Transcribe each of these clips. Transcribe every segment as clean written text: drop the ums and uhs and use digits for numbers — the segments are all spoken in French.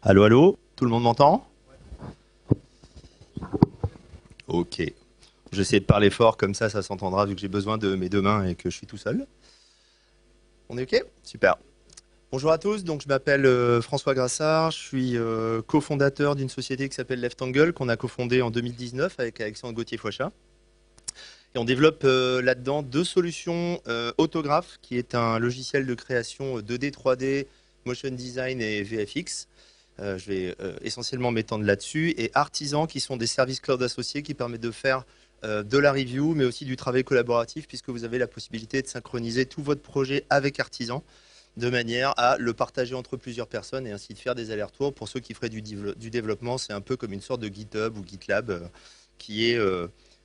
Allô, allô, tout le monde m'entend? Ok. J'essaie de parler fort, comme ça s'entendra vu que j'ai besoin de mes deux mains et que je suis tout seul. On est ok? Super. Bonjour à tous, donc je m'appelle François Grassard, je suis cofondateur d'une société qui s'appelle Leftangle, qu'on a cofondée en 2019 avec Alexandre Gauthier-Fouachat. Et on développe là-dedans deux solutions Autograph, qui est un logiciel de création 2D, 3D, motion design et VFX. Je vais essentiellement m'étendre là-dessus. Et Artisan, qui sont des services cloud associés qui permettent de faire de la review, mais aussi du travail collaboratif, puisque vous avez la possibilité de synchroniser tout votre projet avec Artisan, de manière à le partager entre plusieurs personnes et ainsi de faire des allers-retours. Pour ceux qui feraient du développement, c'est un peu comme une sorte de GitHub ou GitLab qui est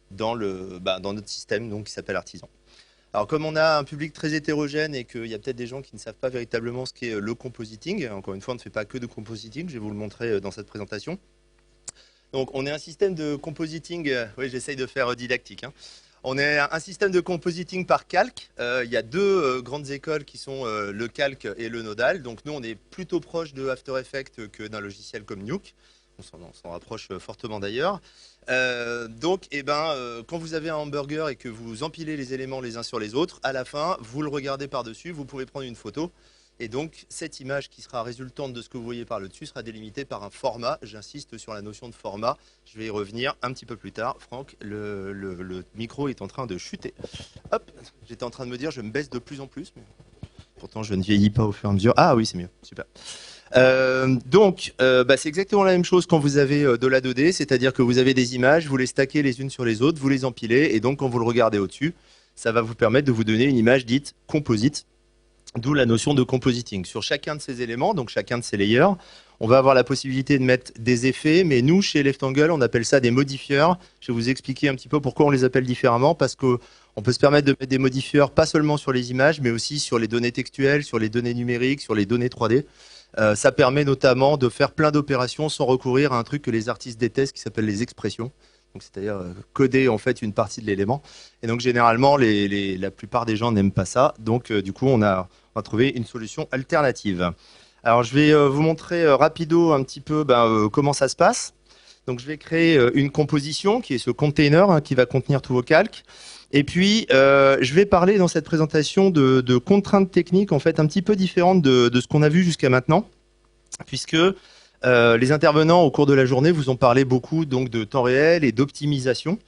dans notre système donc, qui s'appelle Artisan. Alors, comme on a un public très hétérogène et qu'il y a peut-être des gens qui ne savent pas véritablement ce qu'est le compositing, encore une fois, on ne fait pas que de compositing, je vais vous le montrer dans cette présentation. Donc, on est un système de compositing, oui, j'essaye de faire didactique, hein. On est un système de compositing par calque. Il y a deux grandes écoles qui sont le calque et le nodal. Donc, nous, on est plutôt proche de After Effects que d'un logiciel comme Nuke. On s'en rapproche fortement d'ailleurs. Quand vous avez un hamburger et que vous empilez les éléments les uns sur les autres, à la fin, vous le regardez par-dessus, vous pouvez prendre une photo. Et donc, cette image qui sera résultante de ce que vous voyez par le dessus sera délimitée par un format. J'insiste sur la notion de format. Je vais y revenir un petit peu plus tard. Franck, le micro est en train de chuter. Hop, j'étais en train de me dire, je me baisse de plus en plus. Mais pourtant, je ne vieillis pas au fur et à mesure. Ah oui, c'est mieux. Super. C'est exactement la même chose quand vous avez de la 2D, c'est-à-dire que vous avez des images, vous les stackez les unes sur les autres, vous les empilez, et donc quand vous le regardez au-dessus, ça va vous permettre de vous donner une image dite composite, d'où la notion de compositing. Sur chacun de ces éléments, donc chacun de ces layers, on va avoir la possibilité de mettre des effets, mais nous, chez Leftangle, on appelle ça des modifieurs. Je vais vous expliquer un petit peu pourquoi on les appelle différemment, parce qu'on peut se permettre de mettre des modifieurs pas seulement sur les images, mais aussi sur les données textuelles, sur les données numériques, sur les données 3D. Ça permet notamment de faire plein d'opérations sans recourir à un truc que les artistes détestent qui s'appelle les expressions. Donc, c'est-à-dire coder en fait une partie de l'élément. Et donc généralement, la plupart des gens n'aiment pas ça. Donc du coup, on va trouver une solution alternative. Alors je vais vous montrer rapido un petit peu comment ça se passe. Donc je vais créer une composition qui est ce container qui va contenir tous vos calques. Et puis, je vais parler dans cette présentation de contraintes techniques en fait un petit peu différentes de ce qu'on a vu jusqu'à maintenant, puisque les intervenants au cours de la journée vous ont parlé beaucoup donc de temps réel et d'optimisation.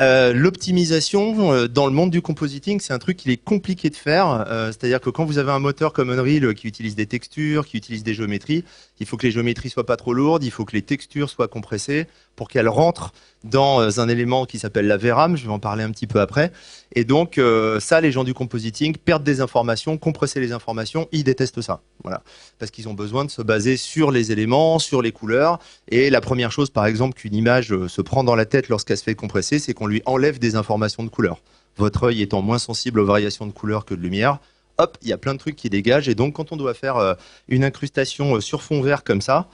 L'optimisation dans le monde du compositing, c'est un truc qu'il est compliqué de faire. C'est-à-dire que quand vous avez un moteur comme Unreal qui utilise des textures, qui utilise des géométries, il faut que les géométries soient pas trop lourdes, il faut que les textures soient compressées pour qu'elles rentrent dans un élément qui s'appelle la VRAM. Je vais en parler un petit peu après. Et donc ça, les gens du compositing perdent des informations, compresser les informations, ils détestent ça. Voilà, parce qu'ils ont besoin de se baser sur les éléments, sur les couleurs. Et la première chose, par exemple, qu'une image se prend dans la tête lorsqu'elle se fait compresser, c'est qu'on lui enlève des informations de couleur. Votre œil étant moins sensible aux variations de couleur que de lumière, hop, il y a plein de trucs qui dégagent. Et donc, quand on doit faire une incrustation sur fond vert comme ça,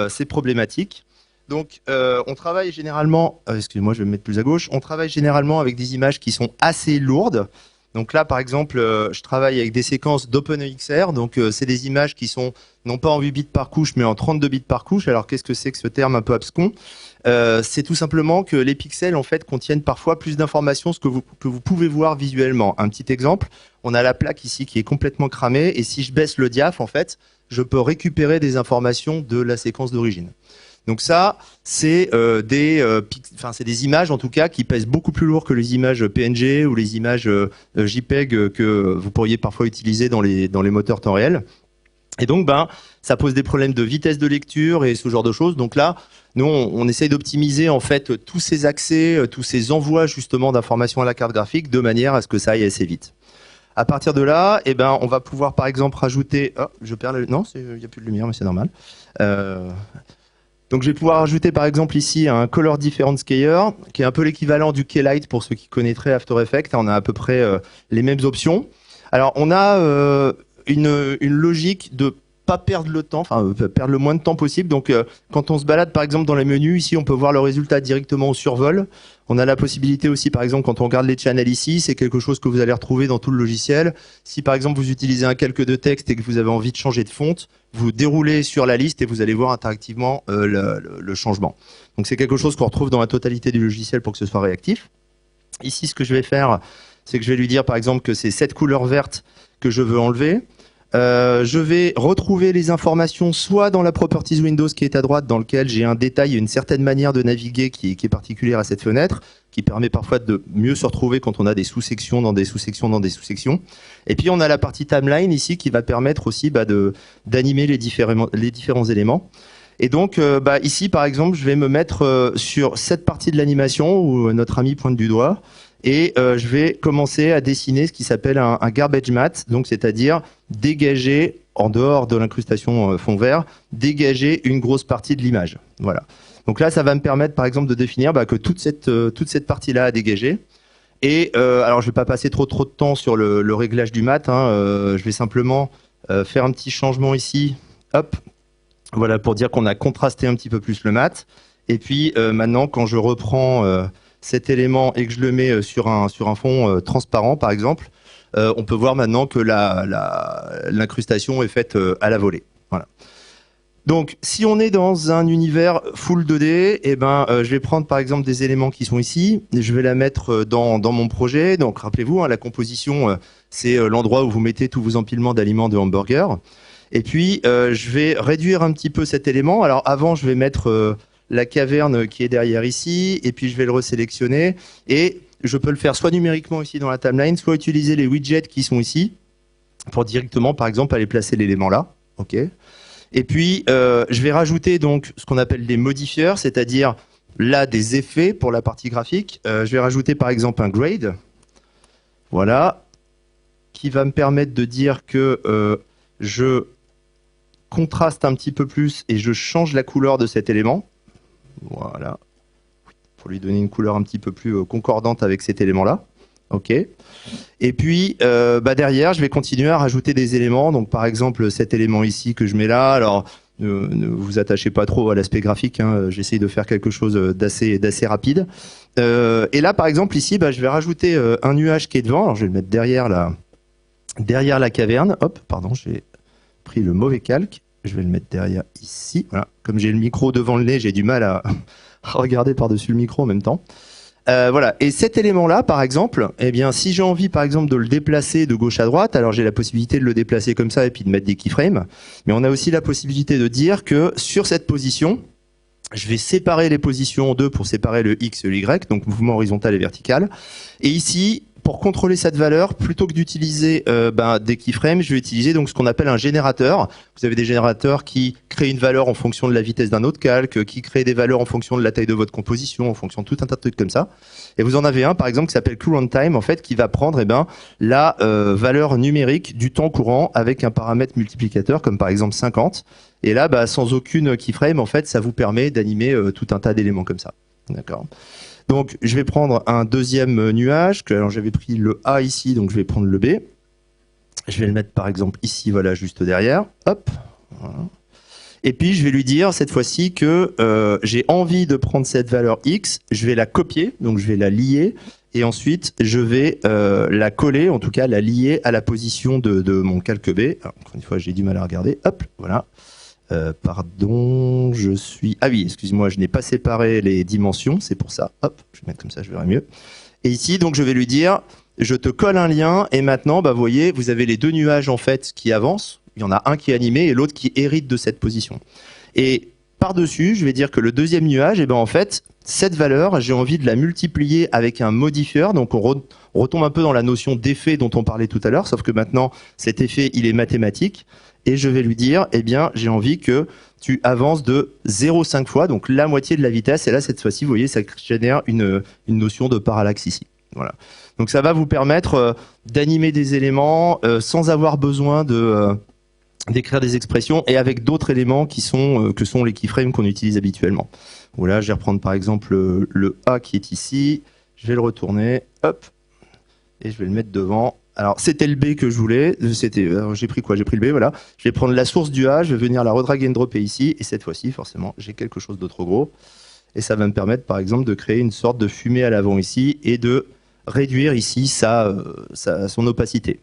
c'est problématique. Donc, on travaille généralement, excusez-moi, je vais me mettre plus à gauche, on travaille généralement avec des images qui sont assez lourdes. Donc là, par exemple, je travaille avec des séquences d'OpenEXR. Donc, c'est des images qui sont non pas en 8 bits par couche, mais en 32 bits par couche. Alors, qu'est-ce que c'est que ce terme un peu abscon? C'est tout simplement que les pixels, en fait, contiennent parfois plus d'informations que vous pouvez voir visuellement. Un petit exemple, on a la plaque ici qui est complètement cramée. Et si je baisse le diaph, en fait, je peux récupérer des informations de la séquence d'origine. Donc ça, c'est des images en tout cas qui pèsent beaucoup plus lourd que les images PNG ou les images JPEG que vous pourriez parfois utiliser dans les moteurs temps réel. Et donc, ça pose des problèmes de vitesse de lecture et ce genre de choses. Donc là, nous, on essaye d'optimiser en fait tous ces accès, tous ces envois justement d'informations à la carte graphique de manière à ce que ça aille assez vite. À partir de là, on va pouvoir par exemple rajouter. Oh, je perds non, il n'y a plus de lumière, mais c'est normal. Donc je vais pouvoir ajouter par exemple ici un Color Difference Scaler, qui est un peu l'équivalent du Keylight pour ceux qui connaîtraient After Effects. On a à peu près les mêmes options. Alors on a une logique de pas perdre le temps, enfin perdre le moins de temps possible. Donc quand on se balade par exemple dans les menus, ici on peut voir le résultat directement au survol. On a la possibilité aussi par exemple quand on regarde les channels ici, c'est quelque chose que vous allez retrouver dans tout le logiciel. Si par exemple vous utilisez un calque de texte et que vous avez envie de changer de fonte, vous déroulez sur la liste et vous allez voir interactivement le changement. Donc c'est quelque chose qu'on retrouve dans la totalité du logiciel pour que ce soit réactif. Ici ce que je vais faire, c'est que je vais lui dire par exemple que c'est cette couleur verte que je veux enlever. Je vais retrouver les informations soit dans la Properties Windows qui est à droite, dans lequel j'ai un détail et une certaine manière de naviguer qui est particulière à cette fenêtre, qui permet parfois de mieux se retrouver quand on a des sous-sections dans des sous-sections dans des sous-sections. Et puis on a la partie timeline ici qui va permettre aussi d'animer les différents éléments. Et donc ici par exemple je vais me mettre sur cette partie de l'animation où notre ami pointe du doigt. Et je vais commencer à dessiner ce qui s'appelle un garbage mat, donc c'est-à-dire dégager, en dehors de l'incrustation fond vert, dégager une grosse partie de l'image. Voilà. Donc là, ça va me permettre, par exemple, de définir que toute cette partie-là a dégagé. Et alors, je ne vais pas passer trop de temps sur le réglage du mat. Je vais simplement faire un petit changement ici. Hop. Voilà, pour dire qu'on a contrasté un petit peu plus le mat. Et puis maintenant, quand je reprends cet élément et que je le mets sur un fond transparent par exemple, on peut voir maintenant que l'incrustation est faite à la volée. Voilà. Donc si on est dans un univers full 2D, je vais prendre par exemple des éléments qui sont ici, et je vais la mettre dans mon projet. Donc rappelez-vous, la composition, c'est l'endroit où vous mettez tous vos empilements d'aliments de hamburgers. Et puis je vais réduire un petit peu cet élément. Alors avant, je vais mettre la caverne qui est derrière ici, et puis je vais le resélectionner, et je peux le faire soit numériquement ici dans la timeline, soit utiliser les widgets qui sont ici, pour directement, par exemple, aller placer l'élément là. Ok. Et puis, je vais rajouter donc ce qu'on appelle des modifieurs, c'est-à-dire là des effets pour la partie graphique. Je vais rajouter par exemple un grade, voilà, qui va me permettre de dire que je contraste un petit peu plus et je change la couleur de cet élément. Voilà, pour lui donner une couleur un petit peu plus concordante avec cet élément-là. Ok. Et puis derrière, je vais continuer à rajouter des éléments. Donc par exemple cet élément ici que je mets là. Alors ne vous attachez pas trop à l'aspect graphique. J'essaye de faire quelque chose d'assez rapide. Et là par exemple ici, je vais rajouter un nuage qui est devant. Alors je vais le mettre derrière la caverne. Hop, pardon, j'ai pris le mauvais calque. Je vais le mettre derrière ici. Voilà. Comme j'ai le micro devant le nez, j'ai du mal à regarder par-dessus le micro en même temps. Voilà. Et cet élément-là, par exemple, si j'ai envie, par exemple, de le déplacer de gauche à droite, alors j'ai la possibilité de le déplacer comme ça et puis de mettre des keyframes. Mais on a aussi la possibilité de dire que sur cette position, je vais séparer les positions en deux pour séparer le X et le Y, donc mouvement horizontal et vertical. Et ici, pour contrôler cette valeur, plutôt que d'utiliser des keyframes, je vais utiliser donc ce qu'on appelle un générateur. Vous avez des générateurs qui créent une valeur en fonction de la vitesse d'un autre calque, qui créent des valeurs en fonction de la taille de votre composition, en fonction de tout un tas de trucs comme ça. Et vous en avez un, par exemple, qui s'appelle current time, en fait, qui va prendre la valeur numérique du temps courant avec un paramètre multiplicateur, comme par exemple 50. Et là, sans aucune keyframe, en fait, ça vous permet d'animer tout un tas d'éléments comme ça. D'accord. Donc, je vais prendre un deuxième nuage. Alors, j'avais pris le A ici, donc je vais prendre le B. Je vais le mettre, par exemple, ici, voilà, juste derrière. Hop. Voilà. Et puis, je vais lui dire, cette fois-ci, que j'ai envie de prendre cette valeur X. Je vais la copier, donc je vais la lier. Et ensuite, je vais la coller, en tout cas, la lier à la position de mon calque B. Alors, encore une fois, j'ai du mal à regarder. Hop, voilà. Pardon, je suis... Ah oui, excuse-moi, je n'ai pas séparé les dimensions, c'est pour ça. Hop, je vais mettre comme ça, je verrai mieux. Et ici, donc, je vais lui dire, je te colle un lien, et maintenant, vous voyez, vous avez les deux nuages, en fait, qui avancent. Il y en a un qui est animé et l'autre qui hérite de cette position. Et par-dessus, je vais dire que le deuxième nuage, en fait, cette valeur, j'ai envie de la multiplier avec un modifieur. Donc, on retombe un peu dans la notion d'effet dont on parlait tout à l'heure, sauf que maintenant, cet effet, il est mathématique. Et je vais lui dire, j'ai envie que tu avances de 0,5 fois, donc la moitié de la vitesse. Et là, cette fois-ci, vous voyez, ça génère une notion de parallaxe ici. Voilà. Donc, ça va vous permettre d'animer des éléments sans avoir besoin d'écrire des expressions et avec d'autres éléments que sont les keyframes qu'on utilise habituellement. Voilà, je vais reprendre par exemple le A qui est ici. Je vais le retourner, hop, et je vais le mettre devant Alors, c'était le B que je voulais. J'ai pris quoi? J'ai pris le B, voilà. Je vais prendre la source du A, je vais venir la redrag and dropper ici. Et cette fois-ci, forcément, j'ai quelque chose de trop gros. Et ça va me permettre, par exemple, de créer une sorte de fumée à l'avant ici et de réduire ici son opacité.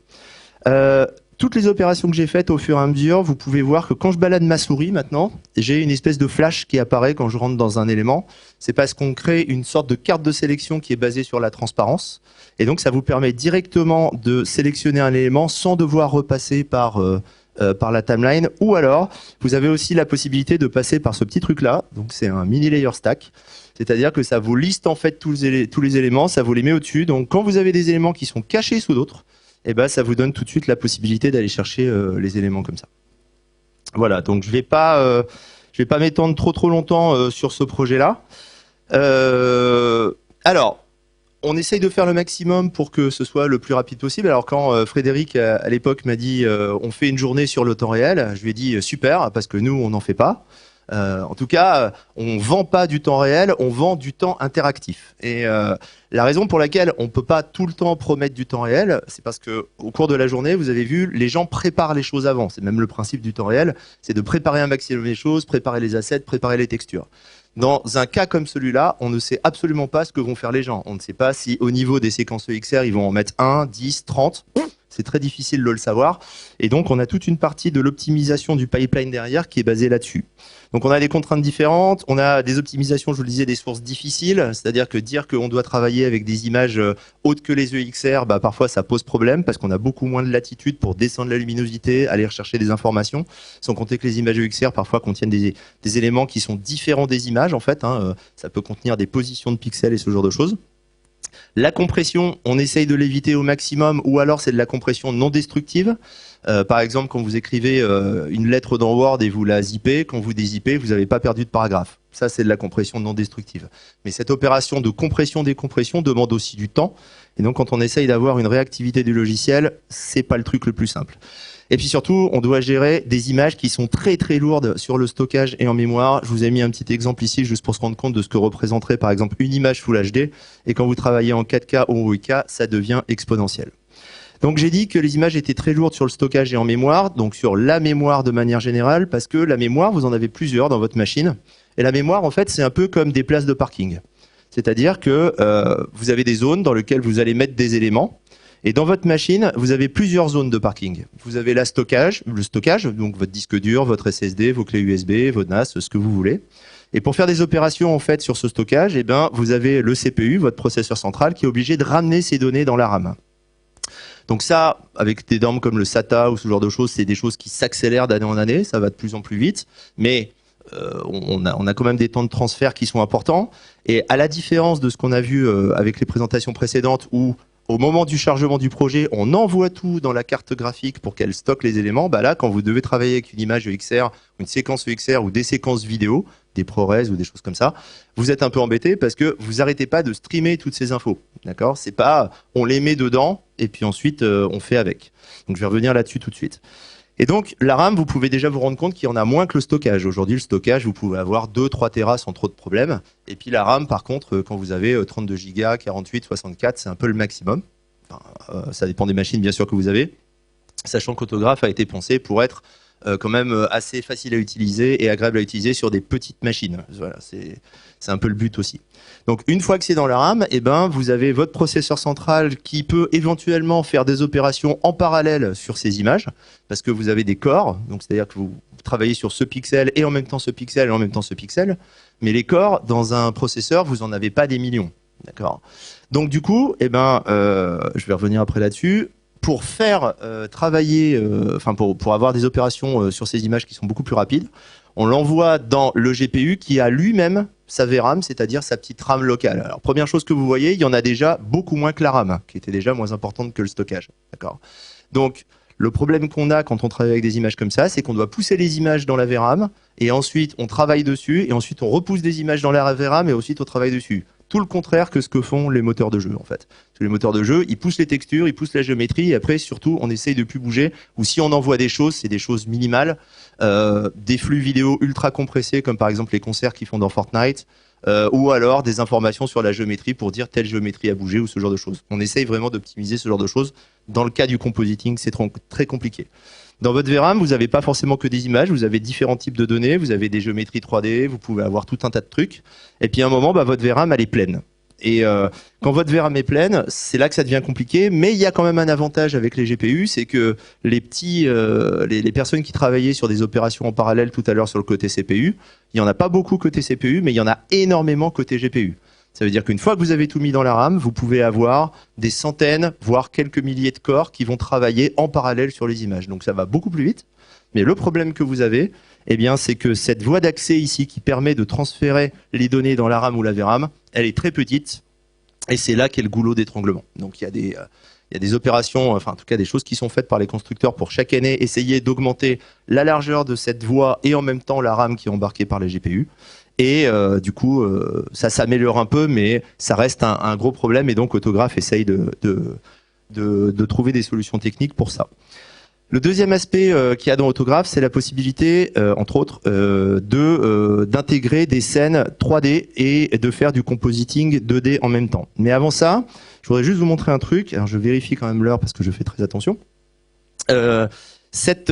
Toutes les opérations que j'ai faites au fur et à mesure, vous pouvez voir que quand je balade ma souris maintenant, j'ai une espèce de flash qui apparaît quand je rentre dans un élément. C'est parce qu'on crée une sorte de carte de sélection qui est basée sur la transparence. Et donc ça vous permet directement de sélectionner un élément sans devoir repasser par la timeline. Ou alors, vous avez aussi la possibilité de passer par ce petit truc-là. Donc c'est un mini layer stack. C'est-à-dire que ça vous liste en fait tous les éléments, ça vous les met au-dessus. Donc quand vous avez des éléments qui sont cachés sous d'autres, eh ben, ça vous donne tout de suite la possibilité d'aller chercher les éléments comme ça. Voilà, donc je vais pas m'étendre trop longtemps sur ce projet-là. Alors, on essaye de faire le maximum pour que ce soit le plus rapide possible. Alors quand Frédéric à l'époque m'a dit on fait une journée sur le temps réel, je lui ai dit super parce que nous on n'en fait pas. En tout cas, on vend pas du temps réel, on vend du temps interactif. Et la raison pour laquelle on peut pas tout le temps promettre du temps réel, c'est parce que au cours de la journée, vous avez vu, les gens préparent les choses avant. C'est même le principe du temps réel, c'est de préparer un maximum les choses, préparer les assets, préparer les textures. Dans un cas comme celui-là, on ne sait absolument pas ce que vont faire les gens. On ne sait pas si au niveau des séquences EXR, ils vont en mettre 1, 10, 30. C'est très difficile de le savoir. Et donc, on a toute une partie de l'optimisation du pipeline derrière qui est basée là-dessus. Donc, on a des contraintes différentes. On a des optimisations, je vous le disais, des sources difficiles. C'est-à-dire que dire qu'on doit travailler avec des images hautes que les EXR, bah, parfois, ça pose problème parce qu'on a beaucoup moins de latitude pour descendre la luminosité, aller rechercher des informations. Sans compter que les images EXR, parfois, contiennent des éléments qui sont différents des images, en fait. Ça peut contenir des positions de pixels et ce genre de choses. La compression, on essaye de l'éviter au maximum, ou alors c'est de la compression non destructive. Par exemple, quand vous écrivez une lettre dans Word et vous la zippez, quand vous dézippez, vous n'avez pas perdu de paragraphe. Ça, c'est de la compression non destructive. Mais cette opération de compression-décompression demande aussi du temps. Et donc, quand on essaye d'avoir une réactivité du logiciel, c'est pas le truc le plus simple. Et puis surtout, on doit gérer des images qui sont très très lourdes sur le stockage et en mémoire. Je vous ai mis un petit exemple ici juste pour se rendre compte de ce que représenterait par exemple une image Full HD. Et quand vous travaillez en 4K ou en 8K, ça devient exponentiel. Donc j'ai dit que les images étaient très lourdes sur le stockage et en mémoire, donc sur la mémoire de manière générale, parce que la mémoire, vous en avez plusieurs dans votre machine. Et la mémoire, en fait, c'est un peu comme des places de parking. C'est-à-dire que vous avez des zones dans lesquelles vous allez mettre des éléments. Et dans votre machine, vous avez plusieurs zones de parking. Vous avez le stockage, donc votre disque dur, votre SSD, vos clés USB, vos NAS, ce que vous voulez. Et pour faire des opérations en fait sur ce stockage, eh ben, vous avez le CPU, votre processeur central, qui est obligé de ramener ces données dans la RAM. Donc ça, avec des normes comme le SATA ou ce genre de choses, c'est des choses qui s'accélèrent d'année en année, ça va de plus en plus vite, mais on a quand même des temps de transfert qui sont importants. Et à la différence de ce qu'on a vu avec les présentations précédentes où au moment du chargement du projet, on envoie tout dans la carte graphique pour qu'elle stocke les éléments. Bah là, quand vous devez travailler avec une image EXR, une séquence EXR ou des séquences vidéo, des ProRes ou des choses comme ça, vous êtes un peu embêté parce que vous arrêtez pas de streamer toutes ces infos. D'accord? C'est pas on les met dedans et puis ensuite on fait avec. Donc je vais revenir là-dessus tout de suite. Et donc, la RAM, vous pouvez déjà vous rendre compte qu'il y en a moins que le stockage. Aujourd'hui, le stockage, vous pouvez avoir 2-3 Tera sans trop de problèmes. Et puis la RAM, par contre, quand vous avez 32 Go, 48, 64, c'est un peu le maximum. Enfin, ça dépend des machines, bien sûr, que vous avez. Sachant qu'Autograph a été pensé pour être quand même assez facile à utiliser et agréable à utiliser sur des petites machines. Voilà, c'est un peu le but aussi. Donc une fois que c'est dans la RAM, eh ben, vous avez votre processeur central qui peut éventuellement faire des opérations en parallèle sur ces images, parce que vous avez des corps, donc c'est-à-dire que vous travaillez sur ce pixel et en même temps ce pixel et en même temps ce pixel, mais les corps, dans un processeur, vous n'en avez pas des millions. D'accord. Donc du coup, eh ben, je vais revenir après là-dessus. Pour faire travailler, pour avoir des opérations sur ces images qui sont beaucoup plus rapides, on l'envoie dans le GPU qui a lui-même sa VRAM, c'est-à-dire sa petite RAM locale. Alors première chose que vous voyez, il y en a déjà beaucoup moins que la RAM, qui était déjà moins importante que le stockage. D'accord. Donc le problème qu'on a quand on travaille avec des images comme ça, c'est qu'on doit pousser les images dans la VRAM, et ensuite on travaille dessus, et ensuite on repousse des images dans la VRAM, et ensuite on travaille dessus. Tout le contraire que ce que font les moteurs de jeu, en fait. Parce que les moteurs de jeu, ils poussent les textures, ils poussent la géométrie, et après, surtout, on essaye de plus bouger, ou si on envoie des choses, c'est des choses minimales, des flux vidéo ultra compressés, comme par exemple les concerts qu'ils font dans Fortnite, ou alors des informations sur la géométrie pour dire telle géométrie a bougé ou ce genre de choses. On essaye vraiment d'optimiser ce genre de choses. Dans le cas du compositing, c'est très compliqué. Dans votre VRAM, vous n'avez pas forcément que des images, vous avez différents types de données, vous avez des géométries 3D, vous pouvez avoir tout un tas de trucs. Et puis à un moment, votre VRAM, elle est pleine. Et quand votre VRAM est pleine, c'est là que ça devient compliqué. Mais il y a quand même un avantage avec les GPU, c'est que les personnes qui travaillaient sur des opérations en parallèle tout à l'heure sur le côté CPU, il n'y en a pas beaucoup côté CPU, mais il y en a énormément côté GPU. Ça veut dire qu'une fois que vous avez tout mis dans la RAM, vous pouvez avoir des centaines, voire quelques milliers de corps qui vont travailler en parallèle sur les images. Donc ça va beaucoup plus vite. Mais le problème que vous avez, eh bien, c'est que cette voie d'accès ici qui permet de transférer les données dans la RAM ou la VRAM, elle est très petite. Et c'est là qu'est le goulot d'étranglement. Donc il y a des opérations, enfin en tout cas des choses qui sont faites par les constructeurs pour chaque année essayer d'augmenter la largeur de cette voie et en même temps la RAM qui est embarquée par les GPU. Et du coup, ça s'améliore un peu, mais ça reste un gros problème. Et donc, Autograph essaye de trouver des solutions techniques pour ça. Le deuxième aspect qu'il y a dans Autograph, c'est la possibilité, entre autres, d'intégrer des scènes 3D et de faire du compositing 2D en même temps. Mais avant ça, je voudrais juste vous montrer un truc. Alors, je vérifie quand même l'heure parce que je fais très attention. Cette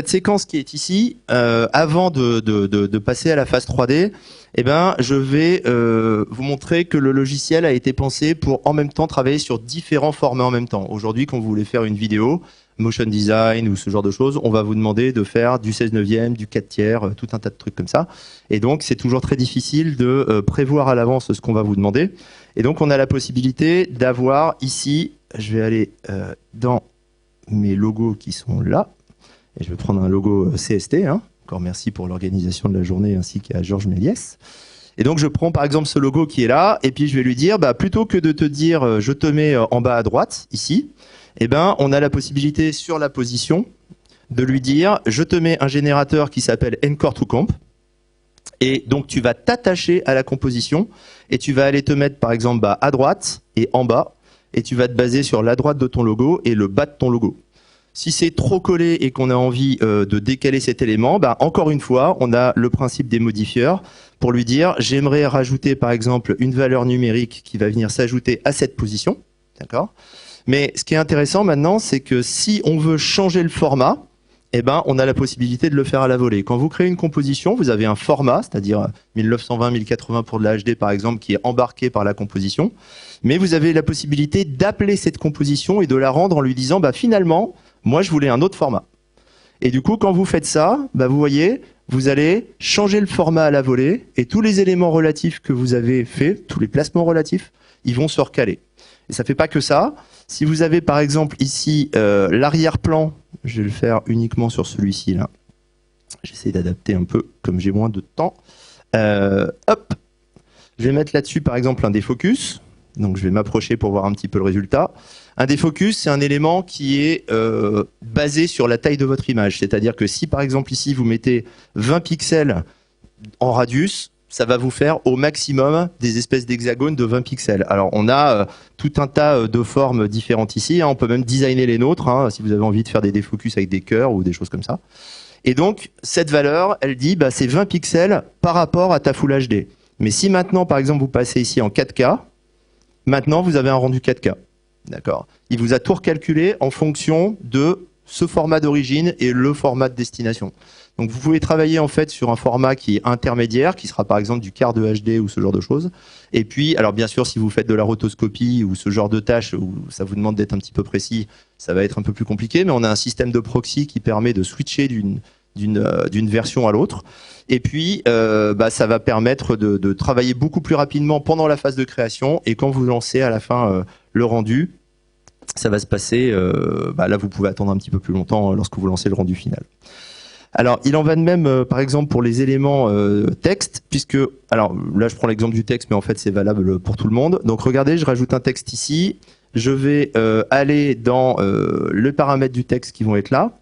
séquence qui est ici, avant de passer à la phase 3D, eh ben, je vais vous montrer que le logiciel a été pensé pour en même temps travailler sur différents formats en même temps. Aujourd'hui, quand vous voulez faire une vidéo, motion design ou ce genre de choses, on va vous demander de faire du 16/9, du 4/3, tout un tas de trucs comme ça. Et donc, c'est toujours très difficile de prévoir à l'avance ce qu'on va vous demander. Et donc, on a la possibilité d'avoir ici, je vais aller dans mes logos qui sont là. Et je vais prendre un logo CST. Encore merci pour l'organisation de la journée ainsi qu'à Georges Méliès. Et donc je prends par exemple ce logo qui est là et puis je vais lui dire plutôt que de te dire je te mets en bas à droite ici, eh ben on a la possibilité sur la position de lui dire je te mets un générateur qui s'appelle Encore to Comp. Et donc tu vas t'attacher à la composition et tu vas aller te mettre par exemple à droite et en bas et tu vas te baser sur la droite de ton logo et le bas de ton logo. Si c'est trop collé et qu'on a envie de décaler cet élément, encore une fois, on a le principe des modifieurs pour lui dire j'aimerais rajouter par exemple une valeur numérique qui va venir s'ajouter à cette position. D'accord ? Mais ce qui est intéressant maintenant, c'est que si on veut changer le format, eh ben, on a la possibilité de le faire à la volée. Quand vous créez une composition, vous avez un format, c'est-à-dire 1920-1080 pour de la HD par exemple, qui est embarqué par la composition. Mais vous avez la possibilité d'appeler cette composition et de la rendre en lui disant finalement, moi, je voulais un autre format. Et du coup, quand vous faites ça, vous voyez, vous allez changer le format à la volée et tous les éléments relatifs que vous avez faits, tous les placements relatifs, ils vont se recaler. Et ça fait pas que ça. Si vous avez par exemple ici l'arrière-plan, je vais le faire uniquement sur celui-ci là. J'essaie d'adapter un peu comme j'ai moins de temps. Hop, je vais mettre là-dessus par exemple un défocus. Donc je vais m'approcher pour voir un petit peu le résultat. Un défocus, c'est un élément qui est basé sur la taille de votre image. C'est-à-dire que si par exemple ici vous mettez 20 pixels en radius, ça va vous faire au maximum des espèces d'hexagones de 20 pixels. Alors on a tout un tas de formes différentes ici. On peut même designer les nôtres si vous avez envie de faire des défocus avec des cœurs ou des choses comme ça. Et donc cette valeur, elle dit c'est 20 pixels par rapport à ta Full HD. Mais si maintenant par exemple vous passez ici en 4K, maintenant vous avez un rendu 4K. D'accord. Il vous a tout recalculé en fonction de ce format d'origine et le format de destination. Donc vous pouvez travailler en fait sur un format qui est intermédiaire, qui sera par exemple du quart de HD ou ce genre de choses. Et puis, alors bien sûr, si vous faites de la rotoscopie ou ce genre de tâches où ça vous demande d'être un petit peu précis, ça va être un peu plus compliqué. Mais on a un système de proxy qui permet de switcher d'une version à l'autre. Et puis, ça va permettre de travailler beaucoup plus rapidement pendant la phase de création. Et quand vous lancez à la fin le rendu, ça va se passer, là vous pouvez attendre un petit peu plus longtemps lorsque vous lancez le rendu final. Alors, il en va de même, par exemple, pour les éléments texte, puisque, alors là je prends l'exemple du texte, mais en fait c'est valable pour tout le monde. Donc regardez, je rajoute un texte ici, je vais aller dans les paramètres du texte qui vont être là,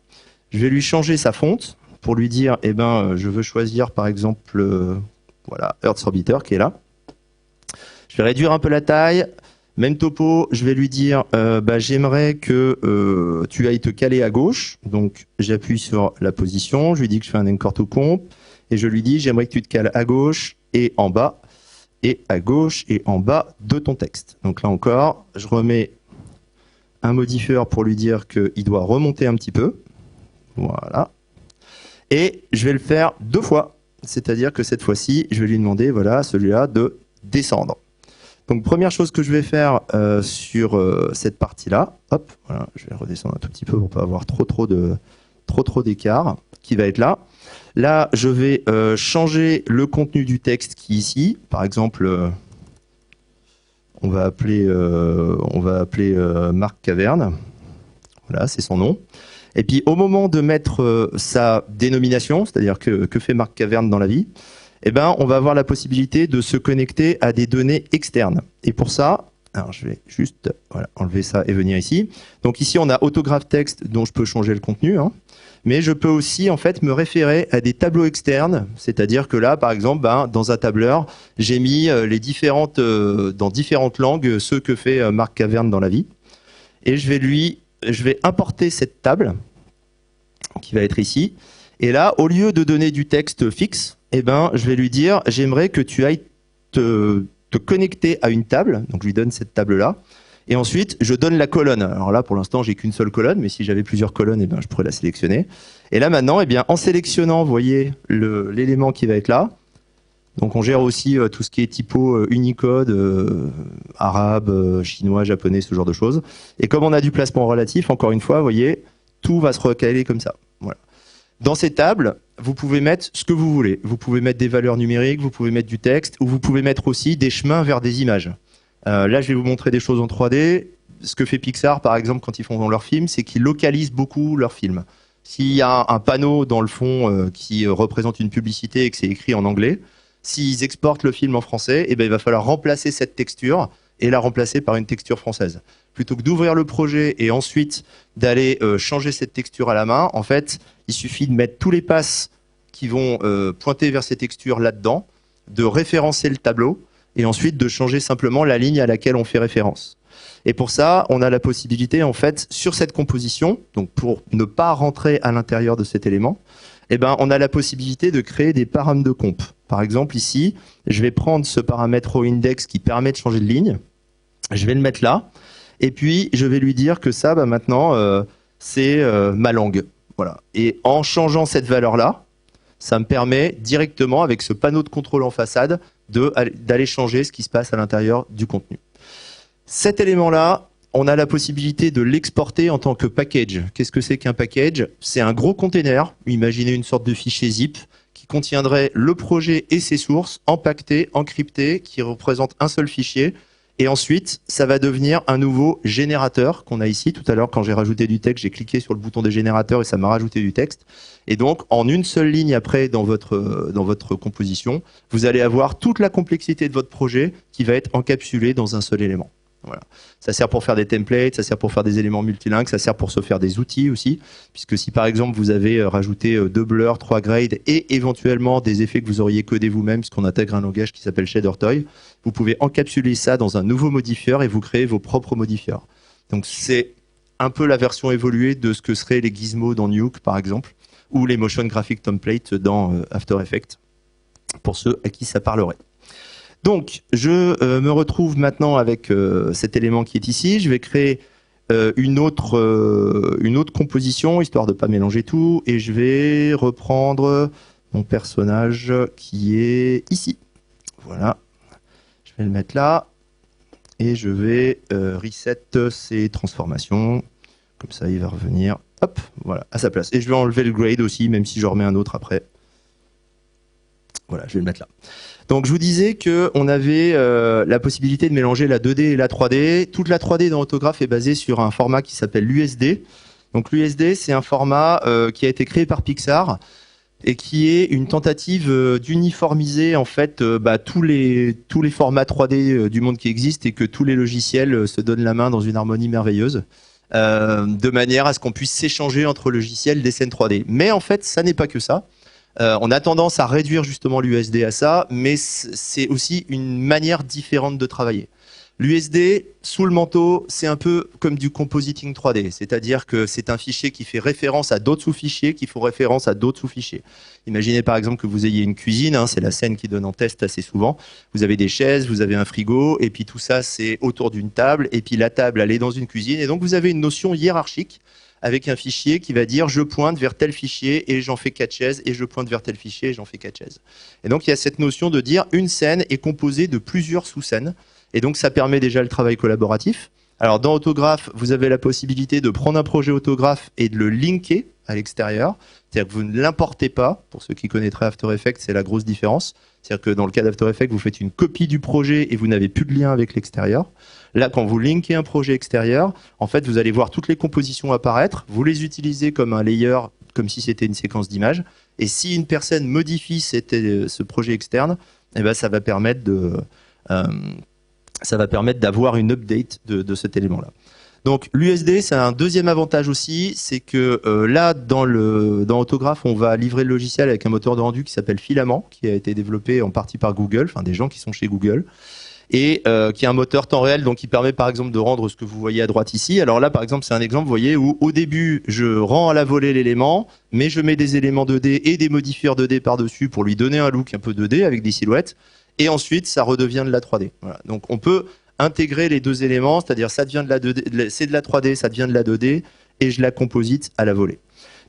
je vais lui changer sa fonte pour lui dire, je veux choisir par exemple, voilà, Earth Orbiter qui est là. Je vais réduire un peu la taille. Même topo, je vais lui dire j'aimerais que tu ailles te caler à gauche. Donc j'appuie sur la position, je lui dis que je fais un Encore to Comp et je lui dis j'aimerais que tu te cales à gauche et en bas. et à gauche et en bas de ton texte. Donc là encore, je remets un modifieur pour lui dire qu'il doit remonter un petit peu. Voilà. Et je vais le faire 2 fois. C'est-à-dire que cette fois-ci, je vais lui demander, voilà, celui-là, de descendre. Donc première chose que je vais faire sur cette partie-là, hop, voilà, je vais redescendre un tout petit peu pour pas avoir trop d'écart qui va être là. Là, je vais changer le contenu du texte qui est ici. Par exemple, on va appeler Marc Caverne. Voilà, c'est son nom. Et puis au moment de mettre sa dénomination, c'est-à-dire que fait Marc Caverne dans la vie, eh ben, on va avoir la possibilité de se connecter à des données externes. Et pour ça, alors je vais juste enlever ça et venir ici. Donc ici, on a autographe texte dont je peux changer le contenu, hein, mais je peux aussi en fait me référer à des tableaux externes, c'est-à-dire que là, par exemple, dans un tableur, j'ai mis les différentes, dans différentes langues ce que fait Marc Caverne dans la vie. Et je vais importer cette table qui va être ici. Et là, au lieu de donner du texte fixe, eh ben, je vais lui dire, j'aimerais que tu ailles te connecter à une table. Donc, je lui donne cette table-là. Et ensuite, je donne la colonne. Alors là, pour l'instant, j'ai qu'une seule colonne, mais si j'avais plusieurs colonnes, eh ben, je pourrais la sélectionner. Et là, maintenant, eh bien, en sélectionnant, vous voyez, l'élément qui va être là. Donc, on gère aussi tout ce qui est typo Unicode, arabe, chinois, japonais, ce genre de choses. Et comme on a du placement relatif, encore une fois, vous voyez, tout va se recaler comme ça. Voilà. Dans ces tables, vous pouvez mettre ce que vous voulez. Vous pouvez mettre des valeurs numériques, vous pouvez mettre du texte, ou vous pouvez mettre aussi des chemins vers des images. Là, je vais vous montrer des choses en 3D. Ce que fait Pixar, par exemple, quand ils font leurs films, c'est qu'ils localisent beaucoup leurs films. S'il y a un panneau dans le fond qui représente une publicité et que c'est écrit en anglais, s'ils exportent le film en français, eh ben, il va falloir remplacer cette texture et la remplacer par une texture française. Plutôt que d'ouvrir le projet et ensuite d'aller changer cette texture à la main, en fait, il suffit de mettre tous les passes qui vont pointer vers ces textures là-dedans, de référencer le tableau et ensuite de changer simplement la ligne à laquelle on fait référence. Et pour ça, on a la possibilité, en fait, sur cette composition, donc pour ne pas rentrer à l'intérieur de cet élément, eh ben, on a la possibilité de créer des paramètres de comp. Par exemple, ici, je vais prendre ce paramètre index qui permet de changer de ligne, je vais le mettre là, et puis je vais lui dire que ça, bah, maintenant, c'est ma langue. Voilà. Et en changeant cette valeur-là, ça me permet directement, avec ce panneau de contrôle en façade, d'aller changer ce qui se passe à l'intérieur du contenu. Cet élément-là, on a la possibilité de l'exporter en tant que package. Qu'est-ce que c'est qu'un package? C'est un gros container, imaginez une sorte de fichier zip, qui contiendrait le projet et ses sources, empaquetés, encryptés, qui représentent un seul fichier. Et ensuite, ça va devenir un nouveau générateur qu'on a ici. Tout à l'heure, quand j'ai rajouté du texte, j'ai cliqué sur le bouton des générateurs et ça m'a rajouté du texte. Et donc, en une seule ligne après dans votre composition, vous allez avoir toute la complexité de votre projet qui va être encapsulée dans un seul élément. Voilà. Ça sert pour faire des templates, ça sert pour faire des éléments multilingues, ça sert pour se faire des outils aussi, puisque si par exemple vous avez rajouté 2 blurs, 3 grades et éventuellement des effets que vous auriez codés vous-même, puisqu'on intègre un langage qui s'appelle ShaderToy, vous pouvez encapsuler ça dans un nouveau modifieur et vous créez vos propres modifieurs. Donc c'est un peu la version évoluée de ce que seraient les gizmos dans Nuke par exemple, ou les motion graphic templates dans After Effects, pour ceux à qui ça parlerait. Donc, je me retrouve maintenant avec cet élément qui est ici. Je vais créer une autre composition, histoire de ne pas mélanger tout. Et je vais reprendre mon personnage qui est ici. Voilà. Je vais le mettre là. Et je vais reset ses transformations. Comme ça, il va revenir hop, voilà, à sa place. Et je vais enlever le grade aussi, même si je remets un autre après. Voilà, je vais le mettre là. Donc je vous disais qu'on avait la possibilité de mélanger la 2D et la 3D. Toute la 3D dans Autograph est basée sur un format qui s'appelle l'USD. Donc l'USD, c'est un format qui a été créé par Pixar et qui est une tentative d'uniformiser en fait tous les formats 3D du monde qui existent et que tous les logiciels se donnent la main dans une harmonie merveilleuse. De manière à ce qu'on puisse s'échanger entre logiciels des scènes 3D. Mais en fait, ça n'est pas que ça. On a tendance à réduire justement l'USD à ça, mais c'est aussi une manière différente de travailler. L'USD, sous le manteau, c'est un peu comme du compositing 3D, c'est-à-dire que c'est un fichier qui fait référence à d'autres sous-fichiers qui font référence à d'autres sous-fichiers. Imaginez par exemple que vous ayez une cuisine, hein, c'est la scène qui donne en test assez souvent. Vous avez des chaises, vous avez un frigo, et puis tout ça c'est autour d'une table, et puis la table elle est dans une cuisine, et donc vous avez une notion hiérarchique avec un fichier qui va dire je pointe vers tel fichier et j'en fais 4 chaises, et je pointe vers tel fichier et j'en fais 4 chaises. Et donc il y a cette notion de dire une scène est composée de plusieurs sous-scènes. Et donc, ça permet déjà le travail collaboratif. Alors, dans Autograph, vous avez la possibilité de prendre un projet Autograph et de le linker à l'extérieur. C'est-à-dire que vous ne l'importez pas. Pour ceux qui connaîtraient After Effects, c'est la grosse différence. C'est-à-dire que dans le cas d'After Effects, vous faites une copie du projet et vous n'avez plus de lien avec l'extérieur. Là, quand vous linkez un projet extérieur, en fait, vous allez voir toutes les compositions apparaître. Vous les utilisez comme un layer, comme si c'était une séquence d'images. Et si une personne modifie ce projet externe, eh ben, ça va permettre d'avoir une update de cet élément-là. Donc l'USD, c'est un deuxième avantage aussi, c'est que là, dans Autograph, on va livrer le logiciel avec un moteur de rendu qui s'appelle Filament, qui a été développé en partie par Google, enfin des gens qui sont chez Google, et qui est un moteur temps réel, donc qui permet par exemple de rendre ce que vous voyez à droite ici. Alors là, par exemple, c'est un exemple, vous voyez, où au début, je rends à la volée l'élément, mais je mets des éléments 2D et des modifieurs 2D par-dessus pour lui donner un look un peu 2D avec des silhouettes. Et ensuite, ça redevient de la 3D. Voilà. Donc, on peut intégrer les deux éléments, c'est-à-dire ça devient de la 2D, c'est de la 3D, ça devient de la 2D, et je la composite à la volée.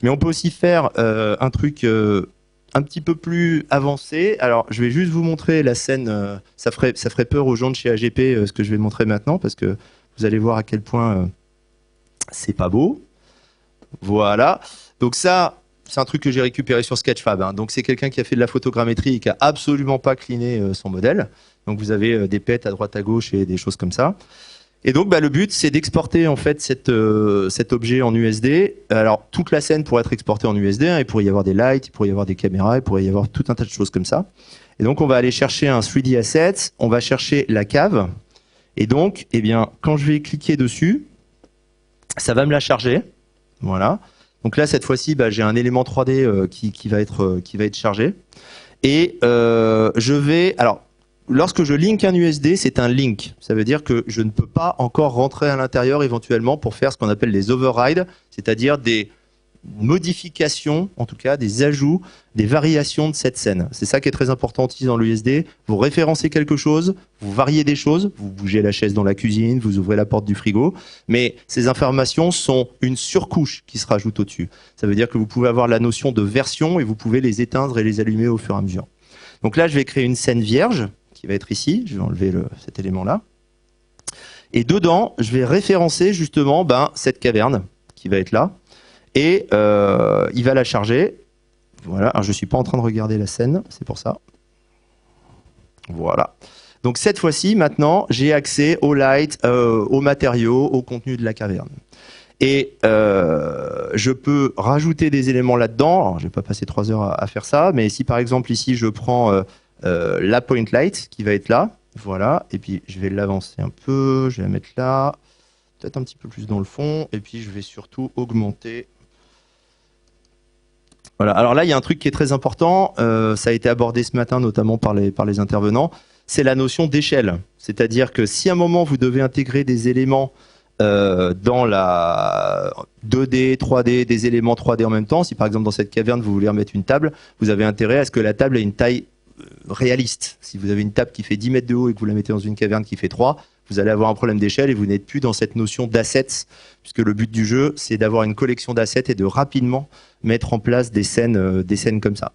Mais on peut aussi faire un truc un petit peu plus avancé. Alors, je vais juste vous montrer la scène. Ça ferait peur aux gens de chez AGP, ce que je vais montrer maintenant, parce que vous allez voir à quel point c'est pas beau. Voilà. Donc ça, c'est un truc que j'ai récupéré sur Sketchfab. Hein. Donc c'est quelqu'un qui a fait de la photogrammétrie et qui a absolument pas cleané son modèle. Donc vous avez des pets à droite à gauche et des choses comme ça. Et donc le but c'est d'exporter en fait cet objet en USD. Alors toute la scène pourrait être exportée en USD. Hein. Il pourrait y avoir des lights, il pourrait y avoir des caméras, il pourrait y avoir tout un tas de choses comme ça. Et donc on va aller chercher un 3D asset. On va chercher la cave. Et donc eh bien quand je vais cliquer dessus, ça va me la charger. Voilà. Donc là, cette fois-ci, j'ai un élément 3D qui va être chargé. Et alors, lorsque je link un USD, c'est un link. Ça veut dire que je ne peux pas encore rentrer à l'intérieur éventuellement pour faire ce qu'on appelle des overrides, c'est-à-dire des modifications, en tout cas des ajouts, des variations de cette scène. C'est ça qui est très important aussi dans l'USD. Vous référencez quelque chose, vous variez des choses, vous bougez la chaise dans la cuisine, vous ouvrez la porte du frigo, mais ces informations sont une surcouche qui se rajoute au-dessus. Ça veut dire que vous pouvez avoir la notion de version et vous pouvez les éteindre et les allumer au fur et à mesure. Donc là, je vais créer une scène vierge qui va être ici. Je vais enlever cet élément-là. Et dedans, je vais référencer justement cette caverne qui va être là. Et il va la charger. Voilà. Alors, je ne suis pas en train de regarder la scène, c'est pour ça. Voilà. Donc cette fois-ci, maintenant, j'ai accès aux lights, aux matériaux, au contenu de la caverne. Et je peux rajouter des éléments là-dedans. Je ne vais pas passer 3 heures à faire ça, mais si par exemple ici, je prends la point light qui va être là, voilà, et puis je vais l'avancer un peu, je vais la mettre là, peut-être un petit peu plus dans le fond, et puis je vais surtout augmenter. Voilà. Alors là, il y a un truc qui est très important, ça a été abordé ce matin notamment par les intervenants, c'est la notion d'échelle. C'est-à-dire que si à un moment vous devez intégrer des éléments dans la 2D, 3D, des éléments 3D en même temps, si par exemple dans cette caverne vous voulez remettre une table, vous avez intérêt à ce que la table ait une taille réaliste. Si vous avez une table qui fait 10 mètres de haut et que vous la mettez dans une caverne qui fait 3, vous allez avoir un problème d'échelle et vous n'êtes plus dans cette notion d'assets, puisque le but du jeu, c'est d'avoir une collection d'assets et de rapidement mettre en place des scènes comme ça.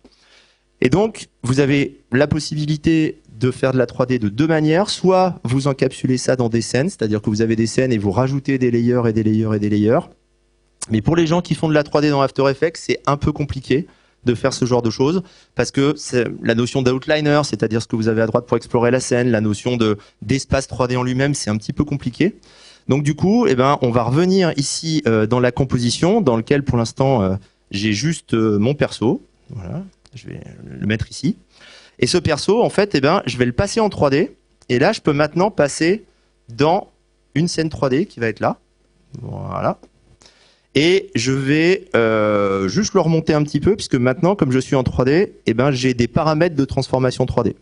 Et donc, vous avez la possibilité de faire de la 3D de deux manières. Soit vous encapsulez ça dans des scènes, c'est-à-dire que vous avez des scènes et vous rajoutez des layers et des layers et des layers. Mais pour les gens qui font de la 3D dans After Effects, c'est un peu compliqué de faire ce genre de choses, parce que la notion d'outliner, c'est-à-dire ce que vous avez à droite pour explorer la scène, la notion d'espace 3D en lui-même, c'est un petit peu compliqué. Donc du coup, on va revenir ici dans la composition, dans lequel pour l'instant j'ai juste mon perso. Voilà, je vais le mettre ici. Et ce perso, en fait, je vais le passer en 3D. Et là, je peux maintenant passer dans une scène 3D qui va être là. Voilà. Et je vais juste le remonter un petit peu, puisque maintenant, comme je suis en 3D, j'ai des paramètres de transformation 3D.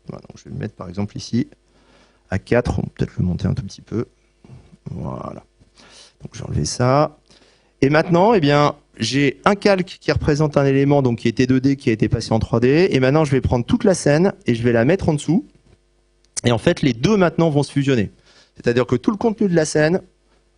Voilà, donc je vais le mettre par exemple ici à 4, on peut peut-être le monter un tout petit peu. Voilà. Donc j'ai enlevé ça. Et maintenant, eh bien, j'ai un calque qui représente un élément donc, qui était 2D, qui a été passé en 3D. Et maintenant, je vais prendre toute la scène et je vais la mettre en dessous. Et en fait, les deux maintenant vont se fusionner. C'est-à-dire que tout le contenu de la scène,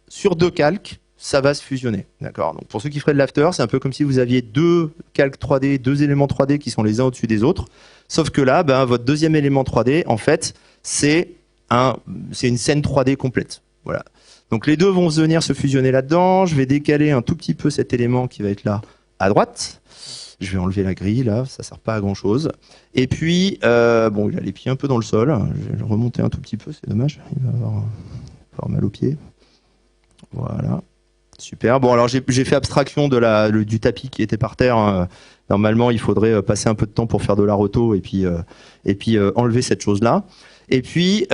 sur deux calques, ça va se fusionner. D'accord. Donc pour ceux qui feraient de l'after, c'est un peu comme si vous aviez deux calques 3D, deux éléments 3D qui sont les uns au-dessus des autres. Sauf que là, ben, votre deuxième élément 3D, en fait, c'est une scène 3D complète. Voilà. Donc les deux vont venir se fusionner là-dedans. Je vais décaler un tout petit peu cet élément qui va être là à droite. Je vais enlever la grille là, ça sert pas à grand chose. Et puis, bon, il a les pieds un peu dans le sol. Je vais le remonter un tout petit peu, c'est dommage. Il va avoir mal aux pieds. Voilà. Super. Bon, alors j'ai fait abstraction du tapis qui était par terre. Normalement, il faudrait passer un peu de temps pour faire de la roto et puis enlever cette chose-là. Et puis,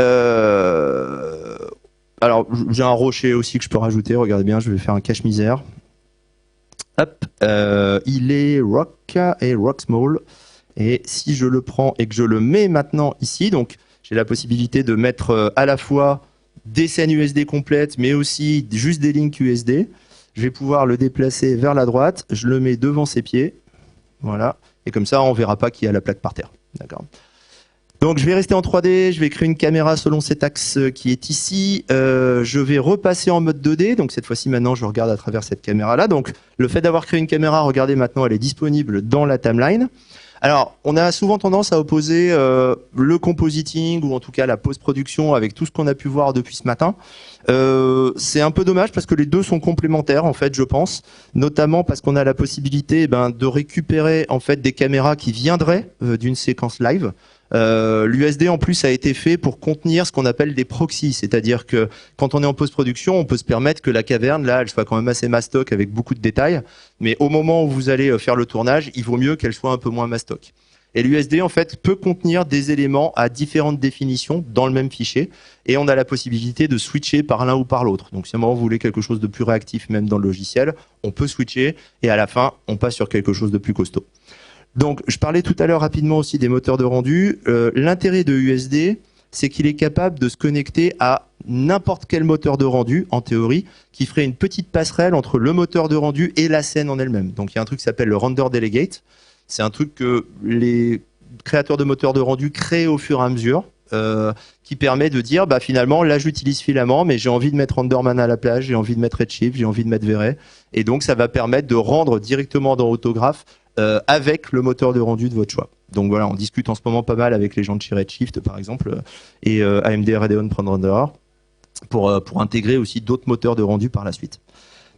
alors j'ai un rocher aussi que je peux rajouter. Regardez bien, je vais faire un cache-misère. Hop, il est rock et rock small. Et si je le prends et que je le mets maintenant ici, donc j'ai la possibilité de mettre à la fois des scènes USD complètes, mais aussi juste des links USD. Je vais pouvoir le déplacer vers la droite. Je le mets devant ses pieds. Voilà. Et comme ça, on ne verra pas qu'il y a la plaque par terre. D'accord. Donc, je vais rester en 3D. Je vais créer une caméra selon cet axe qui est ici. Je vais repasser en mode 2D. Donc, cette fois-ci, maintenant, je regarde à travers cette caméra-là. Donc, le fait d'avoir créé une caméra, regardez, maintenant, elle est disponible dans la timeline. Alors, on a souvent tendance à opposer le compositing ou en tout cas la post-production avec tout ce qu'on a pu voir depuis ce matin. C'est un peu dommage parce que les deux sont complémentaires en fait, je pense, notamment parce qu'on a la possibilité de récupérer en fait des caméras qui viendraient d'une séquence live. L'USD en plus a été fait pour contenir ce qu'on appelle des proxys, c'est-à-dire que quand on est en post-production, on peut se permettre que la caverne là, elle soit quand même assez mastoc avec beaucoup de détails, mais au moment où vous allez faire le tournage, il vaut mieux qu'elle soit un peu moins mastoc. Et l'USD en fait peut contenir des éléments à différentes définitions dans le même fichier, et on a la possibilité de switcher par l'un ou par l'autre. Donc si à un moment vous voulez quelque chose de plus réactif même dans le logiciel, on peut switcher, et à la fin, on passe sur quelque chose de plus costaud. Donc, je parlais tout à l'heure rapidement aussi des moteurs de rendu. L'intérêt de USD, c'est qu'il est capable de se connecter à n'importe quel moteur de rendu, en théorie, qui ferait une petite passerelle entre le moteur de rendu et la scène en elle-même. Donc, il y a un truc qui s'appelle le Render Delegate. C'est un truc que les créateurs de moteurs de rendu créent au fur et à mesure, qui permet de dire, bah, finalement, là, j'utilise Filament, mais j'ai envie de mettre Renderman à la place, j'ai envie de mettre Redshift, j'ai envie de mettre V-Ray. Et donc, ça va permettre de rendre directement dans Autograph avec le moteur de rendu de votre choix. Donc voilà, on discute en ce moment pas mal avec les gens de chez Redshift, par exemple, et AMD Radeon ProRenderer pour intégrer aussi d'autres moteurs de rendu par la suite.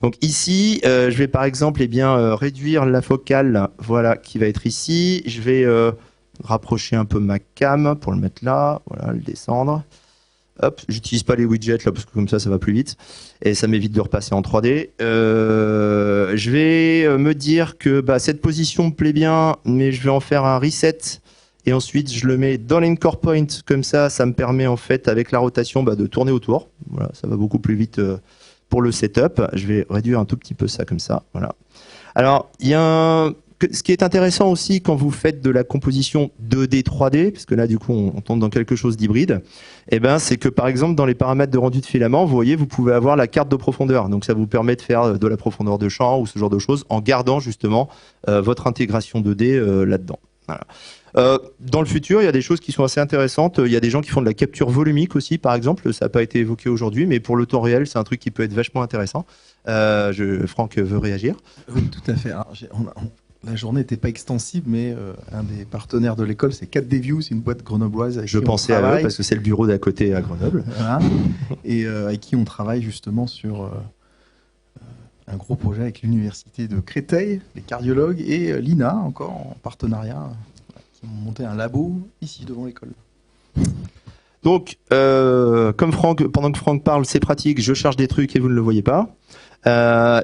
Donc ici, je vais par exemple réduire la focale, voilà, qui va être ici. Je vais rapprocher un peu ma cam pour le mettre là, voilà, le descendre. Hop, j'utilise pas les widgets là parce que comme ça va plus vite et ça m'évite de repasser en 3D. Je vais me dire que cette position me plaît bien, mais je vais en faire un reset et ensuite je le mets dans l'anchor point comme ça me permet en fait avec la rotation de tourner autour. Voilà, ça va beaucoup plus vite pour le setup. Je vais réduire un tout petit peu ça comme ça. Voilà. Alors il y a ce qui est intéressant aussi quand vous faites de la composition 2D, 3D, parce que là du coup on tombe dans quelque chose d'hybride, c'est que par exemple dans les paramètres de rendu de filament, vous voyez, vous pouvez avoir la carte de profondeur. Donc ça vous permet de faire de la profondeur de champ ou ce genre de choses en gardant justement votre intégration 2D là-dedans. Voilà. Dans le futur, il y a des choses qui sont assez intéressantes. Il y a des gens qui font de la capture volumique aussi, par exemple. Ça n'a pas été évoqué aujourd'hui, mais pour le temps réel, c'est un truc qui peut être vachement intéressant. Franck veut réagir. Oui, tout à fait. Alors, la journée n'était pas extensive, mais un des partenaires de l'école, c'est 4Deview, c'est une boîte grenobloise. Avec Je pensais à eux parce que c'est le bureau d'à côté à Grenoble. Voilà. Et avec qui on travaille justement sur un gros projet avec l'université de Créteil, les cardiologues, et l'INA, encore en partenariat, qui ont monté un labo ici devant l'école. Donc, comme pendant que Franck parle, c'est pratique, je charge des trucs et vous ne le voyez pas.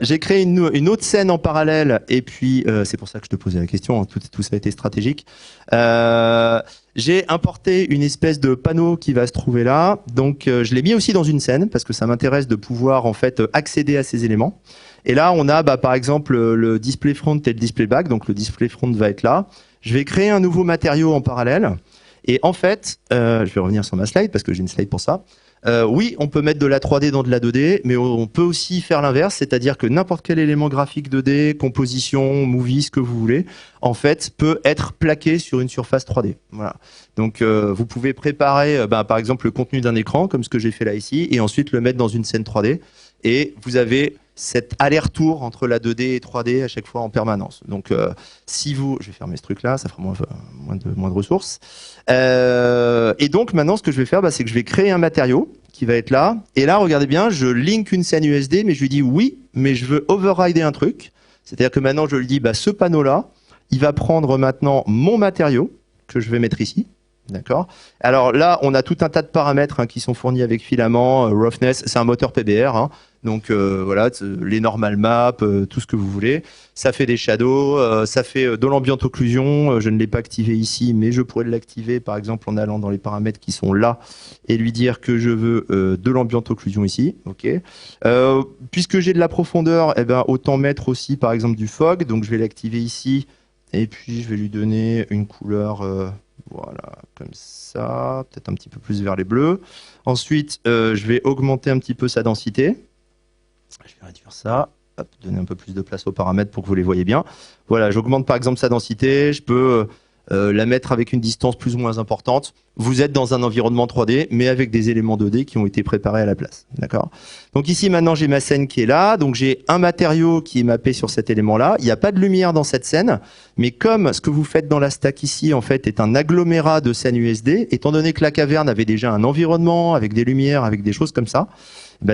J'ai créé une autre scène en parallèle et puis c'est pour ça que je te posais la question, hein, tout ça a été stratégique. J'ai importé une espèce de panneau qui va se trouver là, donc je l'ai mis aussi dans une scène parce que ça m'intéresse de pouvoir en fait accéder à ces éléments. Et là on a par exemple le display front et le display back, donc le display front va être là. Je vais créer un nouveau matériau en parallèle. Et en fait, je vais revenir sur ma slide parce que j'ai une slide pour ça. Oui, on peut mettre de la 3D dans de la 2D, mais on peut aussi faire l'inverse, c'est-à-dire que n'importe quel élément graphique 2D, composition, movie, ce que vous voulez, en fait, peut être plaqué sur une surface 3D. Voilà. Donc, vous pouvez préparer, par exemple, le contenu d'un écran, comme ce que j'ai fait là ici, et ensuite le mettre dans une scène 3D, et vous avez cet aller-retour entre la 2D et 3D à chaque fois en permanence. Donc, si vous... Je vais fermer ce truc-là, ça fera moins de ressources. Et donc, maintenant, ce que je vais faire, c'est que je vais créer un matériau qui va être là. Et là, regardez bien, je link une scène USD, mais je lui dis oui, mais je veux overrider un truc. C'est-à-dire que maintenant, je lui dis, ce panneau-là, il va prendre maintenant mon matériau que je vais mettre ici. D'accord. Alors là, on a tout un tas de paramètres qui sont fournis avec filament, roughness, c'est un moteur PBR. Donc voilà, les normal maps, tout ce que vous voulez. Ça fait des shadows, ça fait de l'ambient occlusion. Je ne l'ai pas activé ici, mais je pourrais l'activer par exemple en allant dans les paramètres qui sont là et lui dire que je veux de l'ambient occlusion ici. Ok. Puisque j'ai de la profondeur, autant mettre aussi par exemple du fog. Donc je vais l'activer ici et puis je vais lui donner une couleur. Voilà, comme ça, peut-être un petit peu plus vers les bleus. Ensuite, je vais augmenter un petit peu sa densité. Je vais réduire ça, hop, donner un peu plus de place aux paramètres pour que vous les voyez bien. Voilà, j'augmente par exemple sa densité, je peux la mettre avec une distance plus ou moins importante. Vous êtes dans un environnement 3D, mais avec des éléments 2D qui ont été préparés à la place. D'accord. Donc ici, maintenant, j'ai ma scène qui est là. Donc j'ai un matériau qui est mappé sur cet élément-là. Il n'y a pas de lumière dans cette scène, mais comme ce que vous faites dans la stack ici, en fait, est un agglomérat de scènes USD, étant donné que la caverne avait déjà un environnement avec des lumières, avec des choses comme ça,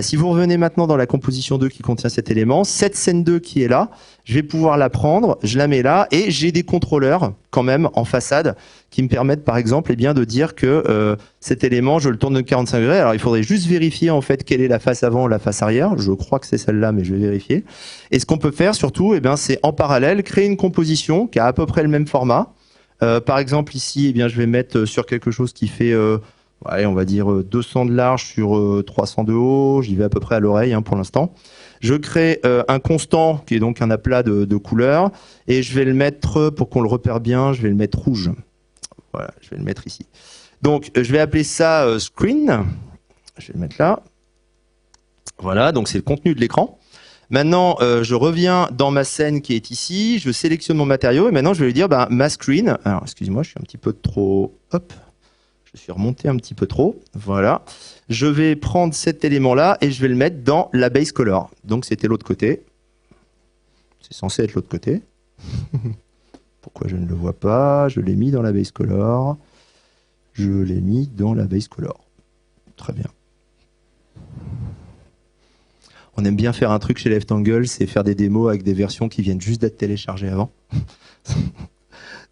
si vous revenez maintenant dans la composition 2 qui contient cet élément, cette scène 2 qui est là, je vais pouvoir la prendre, je la mets là, et j'ai des contrôleurs quand même en façade qui me permettent par exemple de dire que cet élément, je le tourne de 45 degrés. Alors il faudrait juste vérifier en fait quelle est la face avant, la face arrière. Je crois que c'est celle-là, mais je vais vérifier. Et ce qu'on peut faire surtout, c'est en parallèle créer une composition qui a à peu près le même format. Par exemple ici, je vais mettre sur quelque chose qui fait... ouais, on va dire 200 de large sur 300 de haut, j'y vais à peu près à l'oreille pour l'instant. Je crée un constant qui est donc un aplat de couleurs et je vais le mettre, pour qu'on le repère bien, je vais le mettre rouge. Voilà, je vais le mettre ici. Donc je vais appeler ça screen, je vais le mettre là. Voilà, donc c'est le contenu de l'écran. Maintenant, je reviens dans ma scène qui est ici, je sélectionne mon matériau et maintenant je vais lui dire ma screen. Alors excusez-moi, je suis un petit peu trop... Hop. Je suis remonté un petit peu trop, voilà. Je vais prendre cet élément-là et je vais le mettre dans la base color. Donc c'était l'autre côté. C'est censé être l'autre côté. Pourquoi je ne le vois pas? Je l'ai mis dans la base color. Je l'ai mis dans la base color. Très bien. On aime bien faire un truc chez Leftangle, c'est faire des démos avec des versions qui viennent juste d'être téléchargées avant.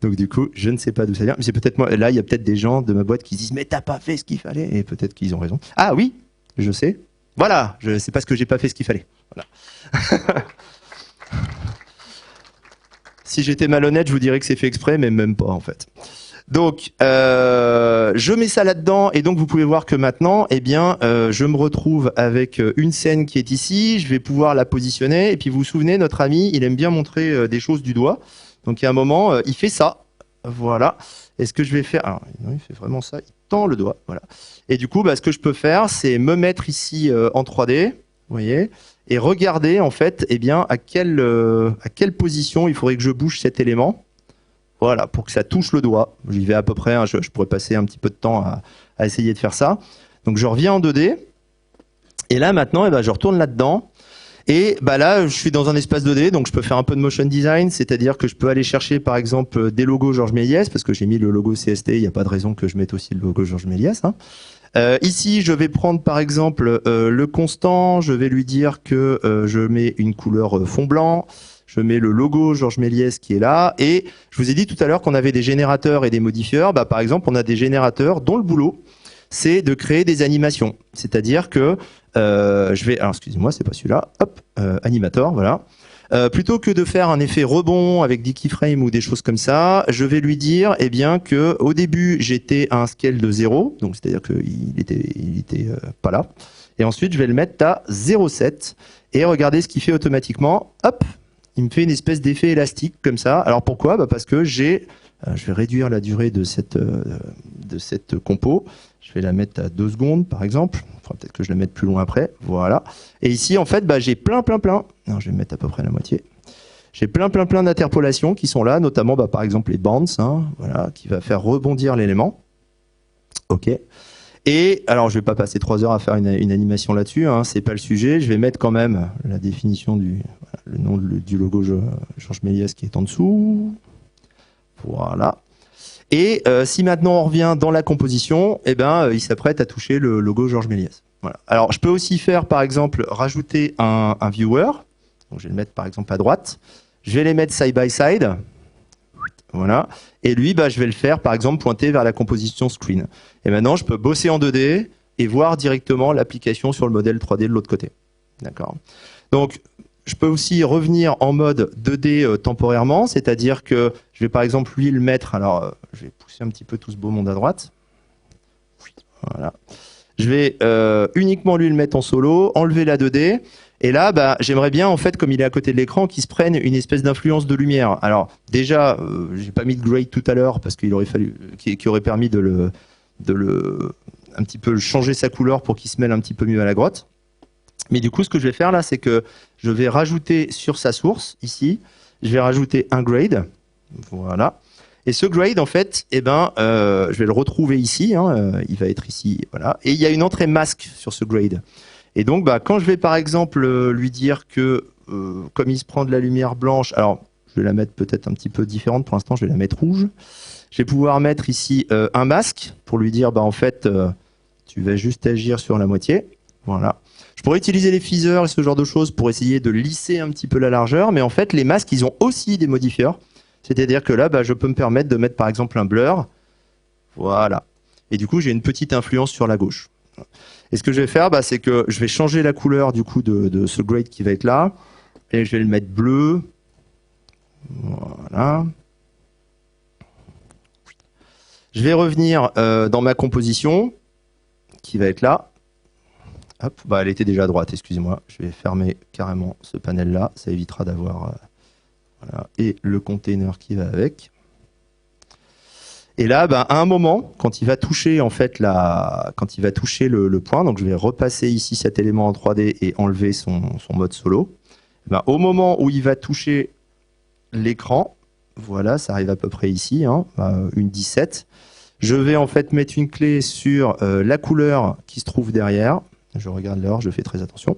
Donc du coup, je ne sais pas d'où ça vient. Mais c'est peut-être moi. Là, il y a peut-être des gens de ma boîte qui se disent « Mais t'as pas fait ce qu'il fallait !» Et peut-être qu'ils ont raison. Ah oui, je sais. Voilà, c'est parce que j'ai pas fait ce qu'il fallait. Voilà. Si j'étais malhonnête, je vous dirais que c'est fait exprès, mais même pas en fait. Donc, je mets ça là-dedans et donc vous pouvez voir que maintenant, je me retrouve avec une scène qui est ici. Je vais pouvoir la positionner et puis vous vous souvenez, notre ami, il aime bien montrer des choses du doigt. Donc il y a un moment, il fait ça, voilà. Et ce que je vais faire, alors non, il fait vraiment ça, il tend le doigt, voilà. Et du coup, ce que je peux faire, c'est me mettre ici en 3D, vous voyez, et regarder en fait, à quelle position il faudrait que je bouge cet élément, voilà, pour que ça touche le doigt. J'y vais à peu près, je pourrais passer un petit peu de temps à essayer de faire ça. Donc je reviens en 2D, et là maintenant, je retourne là-dedans. Et là, je suis dans un espace 2D, donc je peux faire un peu de motion design, c'est-à-dire que je peux aller chercher par exemple des logos Georges Méliès, parce que j'ai mis le logo CST, il n'y a pas de raison que je mette aussi le logo Georges Méliès. Ici, je vais prendre par exemple le constant, je vais lui dire que je mets une couleur fond blanc, je mets le logo Georges Méliès qui est là, et je vous ai dit tout à l'heure qu'on avait des générateurs et des modifieurs. Par exemple, on a des générateurs dont le boulot, c'est de créer des animations. C'est-à-dire que je vais... Alors, excusez-moi, c'est pas celui-là. Hop, animator, voilà. Plutôt que de faire un effet rebond avec des keyframes ou des choses comme ça, je vais lui dire que au début, j'étais à un scale de 0, donc c'est-à-dire qu'il était pas là. Et ensuite, je vais le mettre à 0,7. Et regardez ce qu'il fait automatiquement. Hop, il me fait une espèce d'effet élastique comme ça. Alors pourquoi? Parce que j'ai Je vais réduire la durée de cette compo. Je vais la mettre à 2 secondes, par exemple. Il faudra peut-être que je la mette plus loin après. Voilà. Et ici, en fait, j'ai plein. Non, je vais mettre à peu près la moitié. J'ai plein d'interpolations qui sont là, notamment, par exemple, les bounce, voilà, qui va faire rebondir l'élément. OK. Et alors, je vais pas passer 3 heures à faire une animation là-dessus, c'est pas le sujet. Je vais mettre quand même la définition le nom du logo Georges Méliès qui est en dessous. Voilà. Et si maintenant on revient dans la composition, il s'apprête à toucher le logo Georges Méliès. Voilà. Alors, je peux aussi faire, par exemple, rajouter un viewer. Donc, je vais le mettre, par exemple, à droite. Je vais les mettre side by side. Voilà. Et lui, je vais le faire, par exemple, pointer vers la composition screen. Et maintenant, je peux bosser en 2D et voir directement l'application sur le modèle 3D de l'autre côté. D'accord. Donc, je peux aussi revenir en mode 2D temporairement, c'est-à-dire que je vais, par exemple, lui le mettre. Alors, je vais pousser un petit peu tout ce beau monde à droite. Voilà. Je vais uniquement lui le mettre en solo, enlever la 2D. Et là, j'aimerais bien, en fait, comme il est à côté de l'écran, qu'il se prenne une espèce d'influence de lumière. Alors, déjà, j'ai pas mis de grade tout à l'heure parce qu'il aurait fallu, qui aurait permis de un petit peu changer sa couleur pour qu'il se mêle un petit peu mieux à la grotte. Mais du coup, ce que je vais faire là, c'est que je vais rajouter sur sa source, ici, je vais rajouter un grade. Voilà. Et ce grade, en fait, je vais le retrouver ici. Il va être ici. Voilà. Et il y a une entrée masque sur ce grade. Et donc, quand je vais par exemple lui dire que, comme il se prend de la lumière blanche, alors je vais la mettre peut-être un petit peu différente, pour l'instant je vais la mettre rouge, je vais pouvoir mettre ici un masque pour lui dire, en fait, tu vas juste agir sur la moitié. Voilà. Je pourrais utiliser les feathers et ce genre de choses pour essayer de lisser un petit peu la largeur, mais en fait, les masques, ils ont aussi des modifieurs. C'est-à-dire que là, je peux me permettre de mettre par exemple un blur. Voilà. Et du coup, j'ai une petite influence sur la gauche. Et ce que je vais faire, c'est que je vais changer la couleur du coup de ce grade qui va être là. Et je vais le mettre bleu. Voilà. Je vais revenir dans ma composition qui va être là. Hop, elle était déjà à droite, excusez-moi. Je vais fermer carrément ce panel-là. Ça évitera d'avoir... voilà. Et le container qui va avec. Et là, à un moment, quand il va toucher en fait le point, donc je vais repasser ici cet élément en 3D et enlever son mode solo. Au moment où il va toucher l'écran, voilà, ça arrive à peu près ici, une 17. Je vais en fait mettre une clé sur la couleur qui se trouve derrière. Je regarde l'heure, je fais très attention.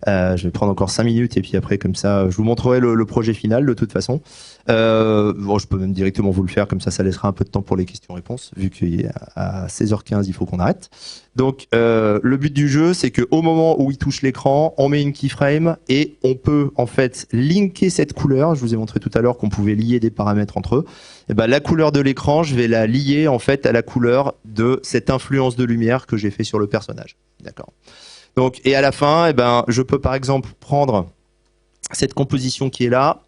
Je vais prendre encore 5 minutes et puis après, comme ça, je vous montrerai le projet final de toute façon. Je peux même directement vous le faire, comme ça laissera un peu de temps pour les questions-réponses, vu qu'à 16h15, il faut qu'on arrête. Donc, le but du jeu, c'est qu'au moment où il touche l'écran, on met une keyframe et on peut en fait linker cette couleur. Je vous ai montré tout à l'heure qu'on pouvait lier des paramètres entre eux. Et la couleur de l'écran, je vais la lier en fait à la couleur de cette influence de lumière que j'ai fait sur le personnage. D'accord. Donc, et à la fin, je peux par exemple prendre cette composition qui est là,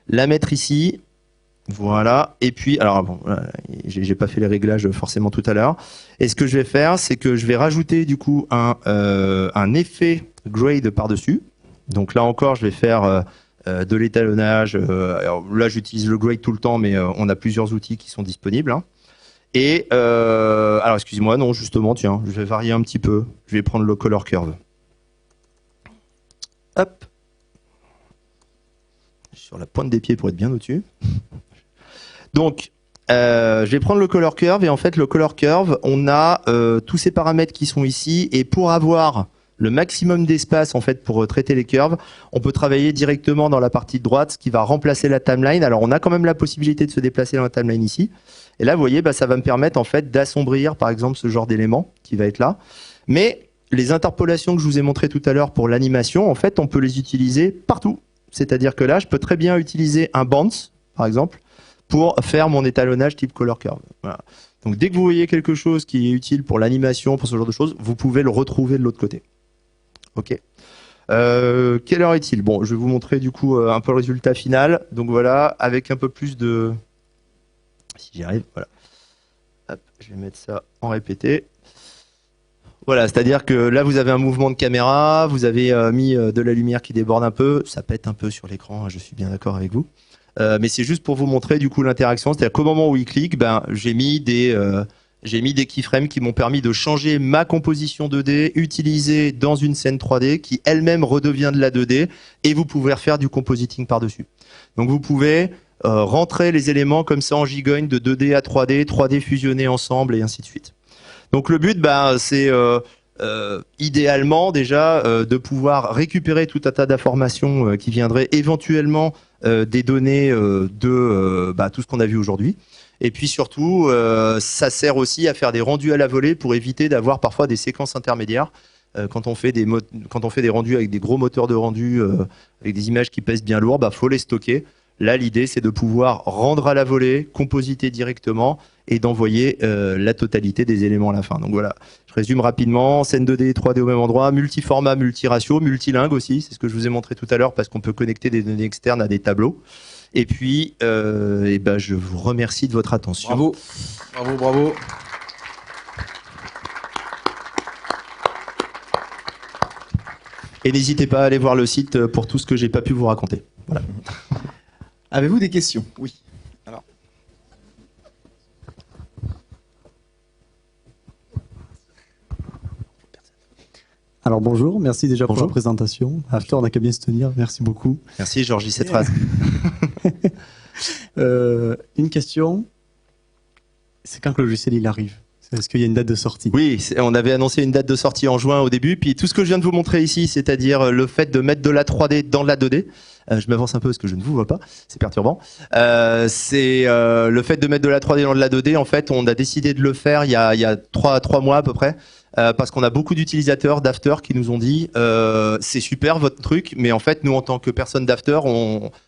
la mettre ici, voilà, et puis, alors bon, j'ai pas fait les réglages forcément tout à l'heure, et ce que je vais faire, c'est que je vais rajouter du coup un effet grade par-dessus. Donc là encore, je vais faire de l'étalonnage. Alors là, j'utilise le grade tout le temps, mais on a plusieurs outils qui sont disponibles. Et alors excusez-moi, non, justement, tiens, je vais varier un petit peu. Je vais prendre le color curve. Hop. Sur la pointe des pieds pour être bien au-dessus. Donc, je vais prendre le color curve et en fait, le color curve, on a tous ces paramètres qui sont ici et pour avoir le maximum d'espace en fait pour traiter les curves, on peut travailler directement dans la partie de droite, ce qui va remplacer la timeline. Alors, on a quand même la possibilité de se déplacer dans la timeline ici. Et là, vous voyez, ça va me permettre en fait d'assombrir, par exemple, ce genre d'élément qui va être là. Mais les interpolations que je vous ai montrées tout à l'heure pour l'animation, en fait, on peut les utiliser partout. C'est-à-dire que là, je peux très bien utiliser un bounce, par exemple, pour faire mon étalonnage type color curve. Voilà. Donc, dès que vous voyez quelque chose qui est utile pour l'animation, pour ce genre de choses, vous pouvez le retrouver de l'autre côté. Ok. Quelle heure est-il? Bon, je vais vous montrer du coup un peu le résultat final. Donc voilà, avec un peu plus de... Si j'y arrive, voilà. Hop, je vais mettre ça en répété. Voilà, c'est-à-dire que là, vous avez un mouvement de caméra, vous avez mis de la lumière qui déborde un peu, ça pète un peu sur l'écran, je suis bien d'accord avec vous. Mais c'est juste pour vous montrer du coup l'interaction. C'est-à-dire qu'au moment où il clique, j'ai mis des keyframes qui m'ont permis de changer ma composition 2D, utilisée dans une scène 3D qui elle-même redevient de la 2D, et vous pouvez refaire du compositing par-dessus. Donc vous pouvez rentrer les éléments comme ça en gigogne de 2D à 3D, 3D fusionnés ensemble et ainsi de suite. Donc le but, c'est idéalement déjà de pouvoir récupérer tout un tas d'informations qui viendraient éventuellement des données de tout ce qu'on a vu aujourd'hui. Et puis surtout, ça sert aussi à faire des rendus à la volée pour éviter d'avoir parfois des séquences intermédiaires. Quand on fait des rendus avec des gros moteurs de rendu, avec des images qui pèsent bien lourd, faut les stocker. Là, l'idée, c'est de pouvoir rendre à la volée, compositer directement et d'envoyer la totalité des éléments à la fin. Donc voilà, je résume rapidement. Scène 2D et 3D au même endroit, multiformat, multiratio, multilingue aussi. C'est ce que je vous ai montré tout à l'heure parce qu'on peut connecter des données externes à des tableaux. Et puis, je vous remercie de votre attention. Bravo, bravo, bravo. Et n'hésitez pas à aller voir le site pour tout ce que j'ai pas pu vous raconter. Voilà. Avez-vous des questions? Oui. Alors bonjour, merci déjà Bonjour. pour la présentation. After, on n'a qu'à bien se tenir, merci beaucoup. Merci Georgie, cette phrase. Une question, c'est quand que le logiciel il arrive? Est-ce qu'il y a une date de sortie? Oui, on avait annoncé une date de sortie en juin au début, puis tout ce que je viens de vous montrer ici, c'est-à-dire le fait de mettre de la 3D dans la 2D, je m'avance un peu parce que je ne vous vois pas, c'est perturbant, c'est le fait de mettre de la 3D dans de la 2D, en fait, on a décidé de le faire il y a 3 mois à peu près, parce qu'on a beaucoup d'utilisateurs d'After qui nous ont dit c'est super votre truc, mais en fait, nous en tant que personne d'After,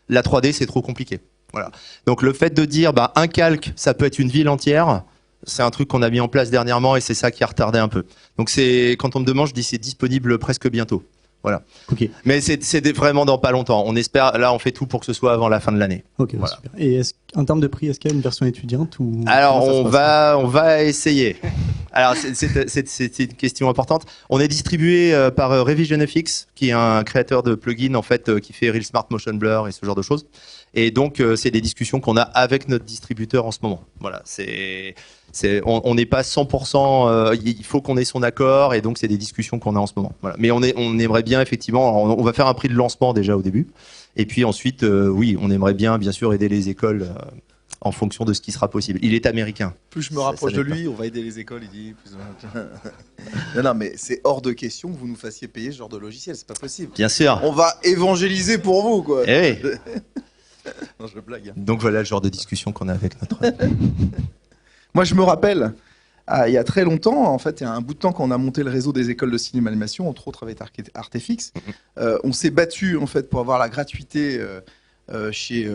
la 3D c'est trop compliqué. Voilà. Donc le fait de dire un calque, ça peut être une ville entière, c'est un truc qu'on a mis en place dernièrement et c'est ça qui a retardé un peu. Donc quand on me demande, je dis c'est disponible presque bientôt. Voilà. Okay. Mais c'est vraiment dans pas longtemps. On espère, là on fait tout pour que ce soit avant la fin de l'année. Ok, voilà. Super. Et en termes de prix, est-ce qu'il y a une version étudiante ou... Alors on va essayer. Alors c'est une question importante. On est distribué par RevisionFX, qui est un créateur de plugins en fait qui fait Real Smart Motion Blur et ce genre de choses. Et donc c'est des discussions qu'on a avec notre distributeur en ce moment. Voilà, on n'est pas 100%. Il faut qu'on ait son accord et donc c'est des discussions qu'on a en ce moment. Voilà. Mais on aimerait bien effectivement. On va faire un prix de lancement déjà au début. Et puis ensuite, oui, on aimerait bien sûr aider les écoles. En fonction de ce qui sera possible. Il est américain. Plus je me rapproche de lui, on va aider les écoles, il dit. Non, mais c'est hors de question que vous nous fassiez payer ce genre de logiciel, c'est pas possible. Bien sûr. On va évangéliser pour vous, quoi. Eh oui. Non, je blague. Donc voilà le genre de discussion qu'on a avec notre... Moi, je me rappelle, il y a très longtemps, en fait, il y a un bout de temps qu'on a monté le réseau des écoles de cinéma animation, entre autres avec Artefix, on s'est battu, en fait, pour avoir la gratuité... chez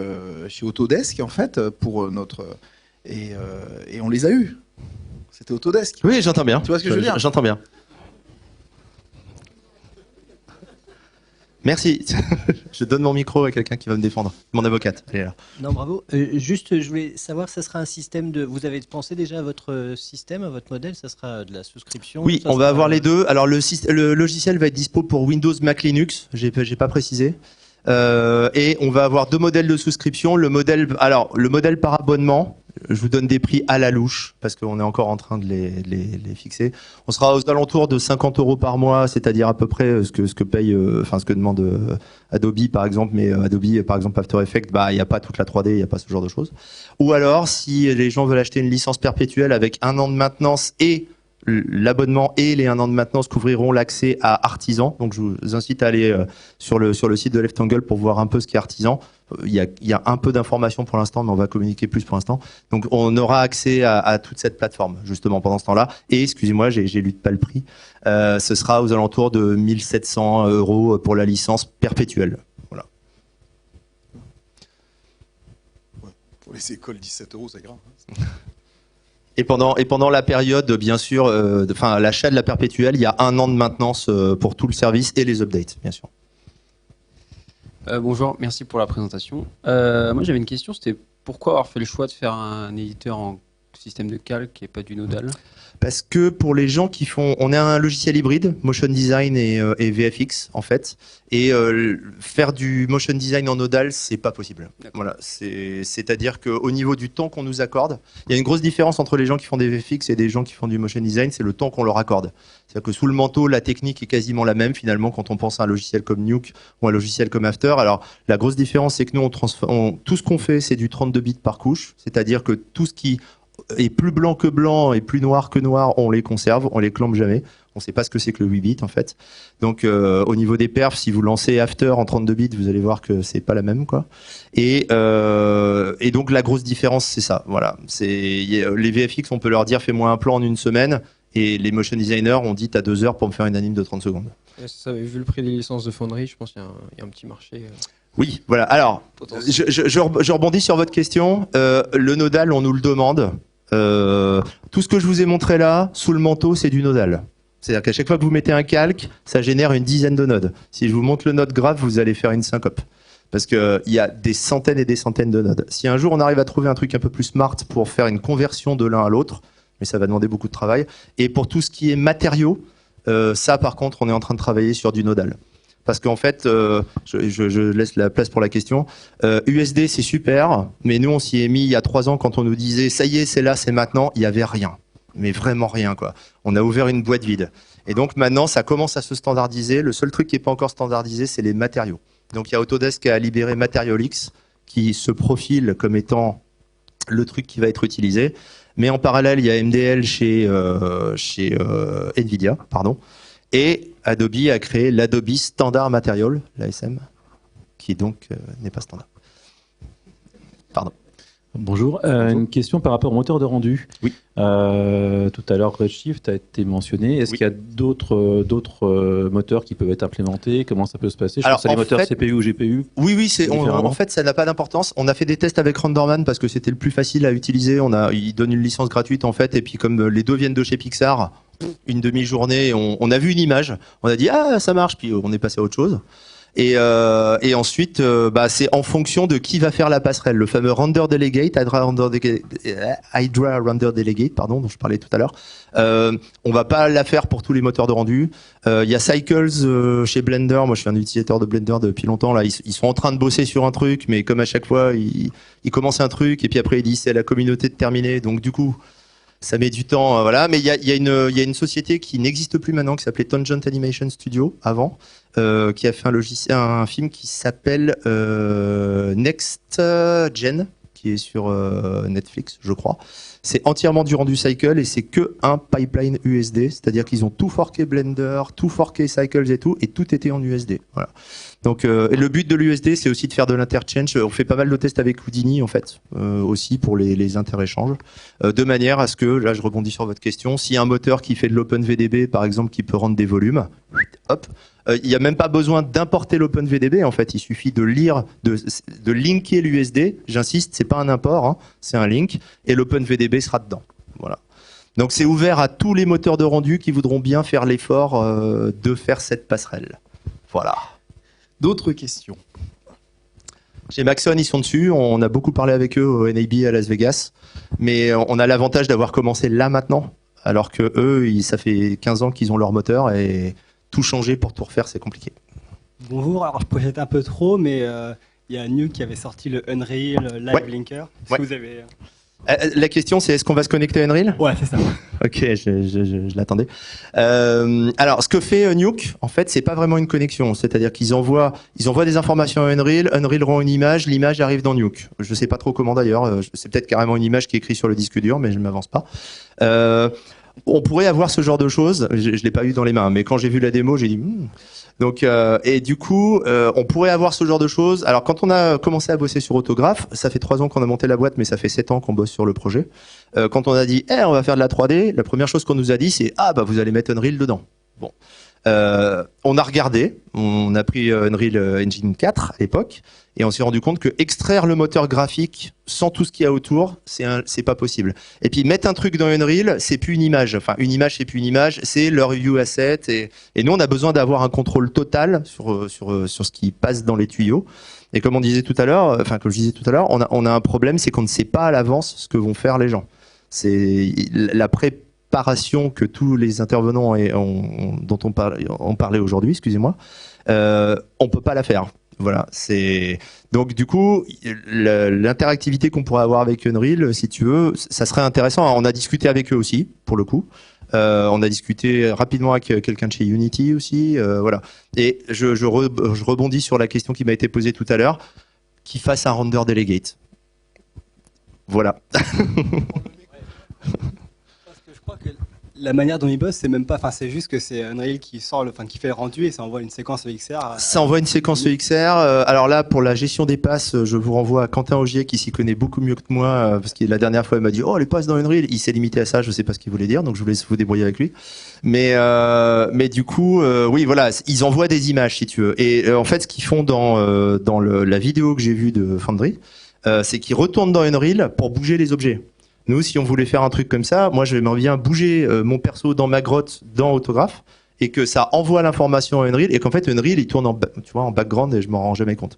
Autodesk en fait pour notre et on les a eus. C'était Autodesk. Oui, j'entends bien. Tu vois ce que je veux dire? J'entends bien. Merci. Je donne mon micro à quelqu'un qui va me défendre. Mon avocate. Elle est là. Non, bravo. Juste, je voulais savoir, ça sera un système de... Vous avez pensé déjà à votre système, à votre modèle? Ça sera de la souscription? Oui, on va avoir les deux. Alors le logiciel va être dispo pour Windows, Mac, Linux. J'ai pas précisé. Et on va avoir 2 modèles de souscription. Le modèle par abonnement, je vous donne des prix à la louche parce qu'on est encore en train de les fixer. On sera aux alentours de 50 € par mois, c'est-à-dire à peu près ce que paye, ce que demande Adobe par exemple. Mais Adobe, par exemple, After Effects, il n'y a pas toute la 3D, il n'y a pas ce genre de choses. Ou alors, si les gens veulent acheter une licence perpétuelle avec 1 an de maintenance et l'abonnement et les 1 an de maintenance couvriront l'accès à Artisan. Donc je vous incite à aller sur le site de Left Angle pour voir un peu ce qu'est Artisan. Il y a un peu d'informations pour l'instant, mais on va communiquer plus pour l'instant. Donc on aura accès à toute cette plateforme justement pendant ce temps-là. Et excusez-moi, j'ai lu pas le prix. Ce sera aux alentours de 1 700 € pour la licence perpétuelle. Voilà. Ouais, pour les écoles, 17 €, c'est grave. Et pendant la période, bien sûr, l'achat de la perpétuelle, il y a 1 an de maintenance pour tout le service et les updates, bien sûr. Bonjour, merci pour la présentation. Moi, j'avais une question, c'était pourquoi avoir fait le choix de faire un éditeur en système de calque et pas du nodal? Parce que pour les gens qui font, on a un logiciel hybride, motion design et VFX en fait, et faire du motion design en nodal, c'est pas possible. Voilà, c'est-à-dire qu'au niveau du temps qu'on nous accorde, il y a une grosse différence entre les gens qui font des VFX et des gens qui font du motion design, c'est le temps qu'on leur accorde. C'est-à-dire que sous le manteau, la technique est quasiment la même finalement quand on pense à un logiciel comme Nuke ou un logiciel comme After. Alors la grosse différence, c'est que nous, tout ce qu'on fait, c'est du 32 bits par couche, c'est-à-dire que tout ce qui est plus blanc que blanc et plus noir que noir, on les conserve, on les clampe jamais. On ne sait pas ce que c'est que le 8 bits en fait. Donc au niveau des perfs, si vous lancez After en 32 bits, vous allez voir que c'est pas la même quoi. Et donc la grosse différence c'est ça. Voilà. Les VFX, on peut leur dire fais-moi un plan en une semaine, et les motion designers on dit t'as 2 heures pour me faire une anime de 30 secondes. Ça, vu le prix des licences de Foundry, je pense qu'il y a un petit marché. Oui, voilà. Alors, je rebondis sur votre question. Le nodal, on nous le demande. Tout ce que je vous ai montré là, sous le manteau, c'est du nodal. C'est-à-dire qu'à chaque fois que vous mettez un calque, ça génère une dizaine de nodes. Si je vous montre le node graph, vous allez faire une syncope. Parce qu'il y a des centaines et des centaines de nodes. Si un jour on arrive à trouver un truc un peu plus smart pour faire une conversion de l'un à l'autre, mais ça va demander beaucoup de travail. Et pour tout ce qui est matériaux, ça par contre, on est en train de travailler sur du nodal. Parce qu'en fait, je laisse la place pour la question. USD, c'est super, mais nous, on s'y est mis il y a 3 ans quand on nous disait « ça y est, c'est là, c'est maintenant », il n'y avait rien. Mais vraiment rien, quoi. On a ouvert une boîte vide. Et donc maintenant, ça commence à se standardiser. Le seul truc qui n'est pas encore standardisé, c'est les matériaux. Donc il y a Autodesk qui a libéré Materialix, qui se profile comme étant le truc qui va être utilisé. Mais en parallèle, il y a MDL chez NVIDIA, pardon. Et Adobe a créé l'Adobe Standard Material, l'ASM, qui donc n'est pas standard. Pardon. Bonjour. Une question par rapport au moteur de rendu. Oui. Tout à l'heure, Redshift a été mentionné. Est-ce qu'il y a d'autres moteurs qui peuvent être implémentés? Comment ça peut se passer? Je pense à les moteurs CPU ou GPU. Oui, en fait, ça n'a pas d'importance. On a fait des tests avec Renderman parce que c'était le plus facile à utiliser. Il donne une licence gratuite en fait, et puis comme les deux viennent de chez Pixar, une demi-journée, on a vu une image, on a dit ah ça marche, puis on est passé à autre chose. Et ensuite, c'est en fonction de qui va faire la passerelle. Le fameux Render Delegate, Hydra Render Delegate, pardon, dont je parlais tout à l'heure. On va pas la faire pour tous les moteurs de rendu. Il y a Cycles chez Blender. Moi, je suis un utilisateur de Blender depuis longtemps. Là, ils sont en train de bosser sur un truc, mais comme à chaque fois, ils commencent un truc et puis après ils disent c'est à la communauté de terminer. Donc du coup, ça met du temps, voilà. Mais il y a une société qui n'existe plus maintenant, qui s'appelait Tangent Animation Studio avant, qui a fait un film qui s'appelle Next Gen, qui est sur Netflix, je crois. C'est entièrement du rendu Cycle et c'est que un pipeline USD, c'est-à-dire qu'ils ont tout forqué Blender, tout forqué Cycles et tout était en USD. Voilà. Donc, et le but de l'USD, c'est aussi de faire de l'interchange. On fait pas mal de tests avec Houdini, en fait, aussi pour les interéchanges, de manière à ce que, là, je rebondis sur votre question, s'il y a un moteur qui fait de l'OpenVDB, par exemple, qui peut rendre des volumes, hop, il n'y a même pas besoin d'importer l'OpenVDB, en fait, il suffit de lire, de linker l'USD. J'insiste, c'est pas un import, hein, c'est un link, et l'OpenVDB sera dedans. Voilà. Donc, c'est ouvert à tous les moteurs de rendu qui voudront bien faire l'effort de faire cette passerelle. Voilà. D'autres questions? Chez Maxon, ils sont dessus. On a beaucoup parlé avec eux au NAB à Las Vegas. Mais on a l'avantage d'avoir commencé là maintenant. Alors que eux, ça fait 15 ans qu'ils ont leur moteur et tout changer pour tout refaire, c'est compliqué. Bonjour, alors je projette un peu trop, mais il y a Nuke qui avait sorti le Unreal Live Linker. Est-ce que vous avez... La question, c'est est-ce qu'on va se connecter à Unreal? Ouais, c'est ça. Ok, je l'attendais. Alors, ce que fait Nuke, en fait, c'est pas vraiment une connexion. C'est-à-dire qu'ils envoient des informations à Unreal, Unreal rend une image, l'image arrive dans Nuke. Je sais pas trop comment d'ailleurs. C'est peut-être carrément une image qui est écrite sur le disque dur, mais je ne m'avance pas. On pourrait avoir ce genre de choses. Je l'ai pas eu dans les mains, mais quand j'ai vu la démo, j'ai dit. Donc, et du coup, on pourrait avoir ce genre de choses. Alors, quand on a commencé à bosser sur Autograph, ça fait 3 ans qu'on a monté la boîte, mais ça fait 7 ans qu'on bosse sur le projet. Quand on a dit, on va faire de la 3D, la première chose qu'on nous a dit, c'est, vous allez mettre Unreal dedans. Bon. On a regardé, on a pris Unreal Engine 4 à l'époque, et on s'est rendu compte que extraire le moteur graphique sans tout ce qu'il y a autour, c'est pas possible. Et puis mettre un truc dans Unreal, c'est plus une image. Enfin, une image, c'est plus une image, c'est leur view asset. Et nous, on a besoin d'avoir un contrôle total sur ce qui passe dans les tuyaux. Et comme on disait tout à l'heure, comme je disais tout à l'heure, on a un problème, c'est qu'on ne sait pas à l'avance ce que vont faire les gens. C'est la préparation que tous les intervenants dont on parlait aujourd'hui, excusez-moi, on peut pas la faire. Voilà, donc du coup l'interactivité qu'on pourrait avoir avec Unreal, si tu veux, ça serait intéressant. On a discuté avec eux aussi, pour le coup. On a discuté rapidement avec quelqu'un de chez Unity aussi, voilà. Et je rebondis sur la question qui m'a été posée tout à l'heure, qu'ils fassent un render delegate. Voilà. Parce que je crois que la manière dont ils bossent, c'est même pas, enfin c'est juste que c'est Unreal qui qui fait le rendu et ça envoie une séquence EXR. Ça envoie une séquence EXR. Alors là, pour la gestion des passes, je vous renvoie à Quentin Augier qui s'y connaît beaucoup mieux que moi, parce que la dernière fois il m'a dit oh les passes dans Unreal, il s'est limité à ça, je sais pas ce qu'il voulait dire, donc je vous laisse vous débrouiller avec lui. Mais du coup, oui voilà, ils envoient des images si tu veux. Et en fait, ce qu'ils font dans la vidéo que j'ai vue de Foundry, c'est qu'ils retournent dans Unreal pour bouger les objets. Nous, si on voulait faire un truc comme ça, moi, j'aimerais bien bouger mon perso dans ma grotte, dans Autograph, et que ça envoie l'information à Unreal, et qu'en fait, Unreal, il tourne en background, et je m'en rends jamais compte.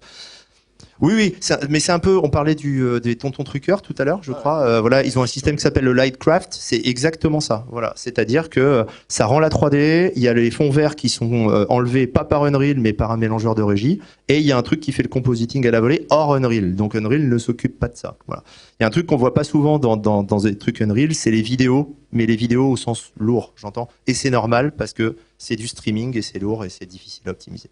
Oui, mais c'est un peu, on parlait des tontons truqueurs tout à l'heure, je crois. Voilà, ils ont un système qui s'appelle le Lightcraft, c'est exactement ça. Voilà, c'est-à-dire que ça rend la 3D, il y a les fonds verts qui sont enlevés pas par Unreal, mais par un mélangeur de régie, et il y a un truc qui fait le compositing à la volée hors Unreal. Donc Unreal ne s'occupe pas de ça. Voilà. Il y a un truc qu'on voit pas souvent dans des trucs Unreal, c'est les vidéos, mais les vidéos au sens lourd, j'entends. Et c'est normal parce que c'est du streaming et c'est lourd et c'est difficile à optimiser.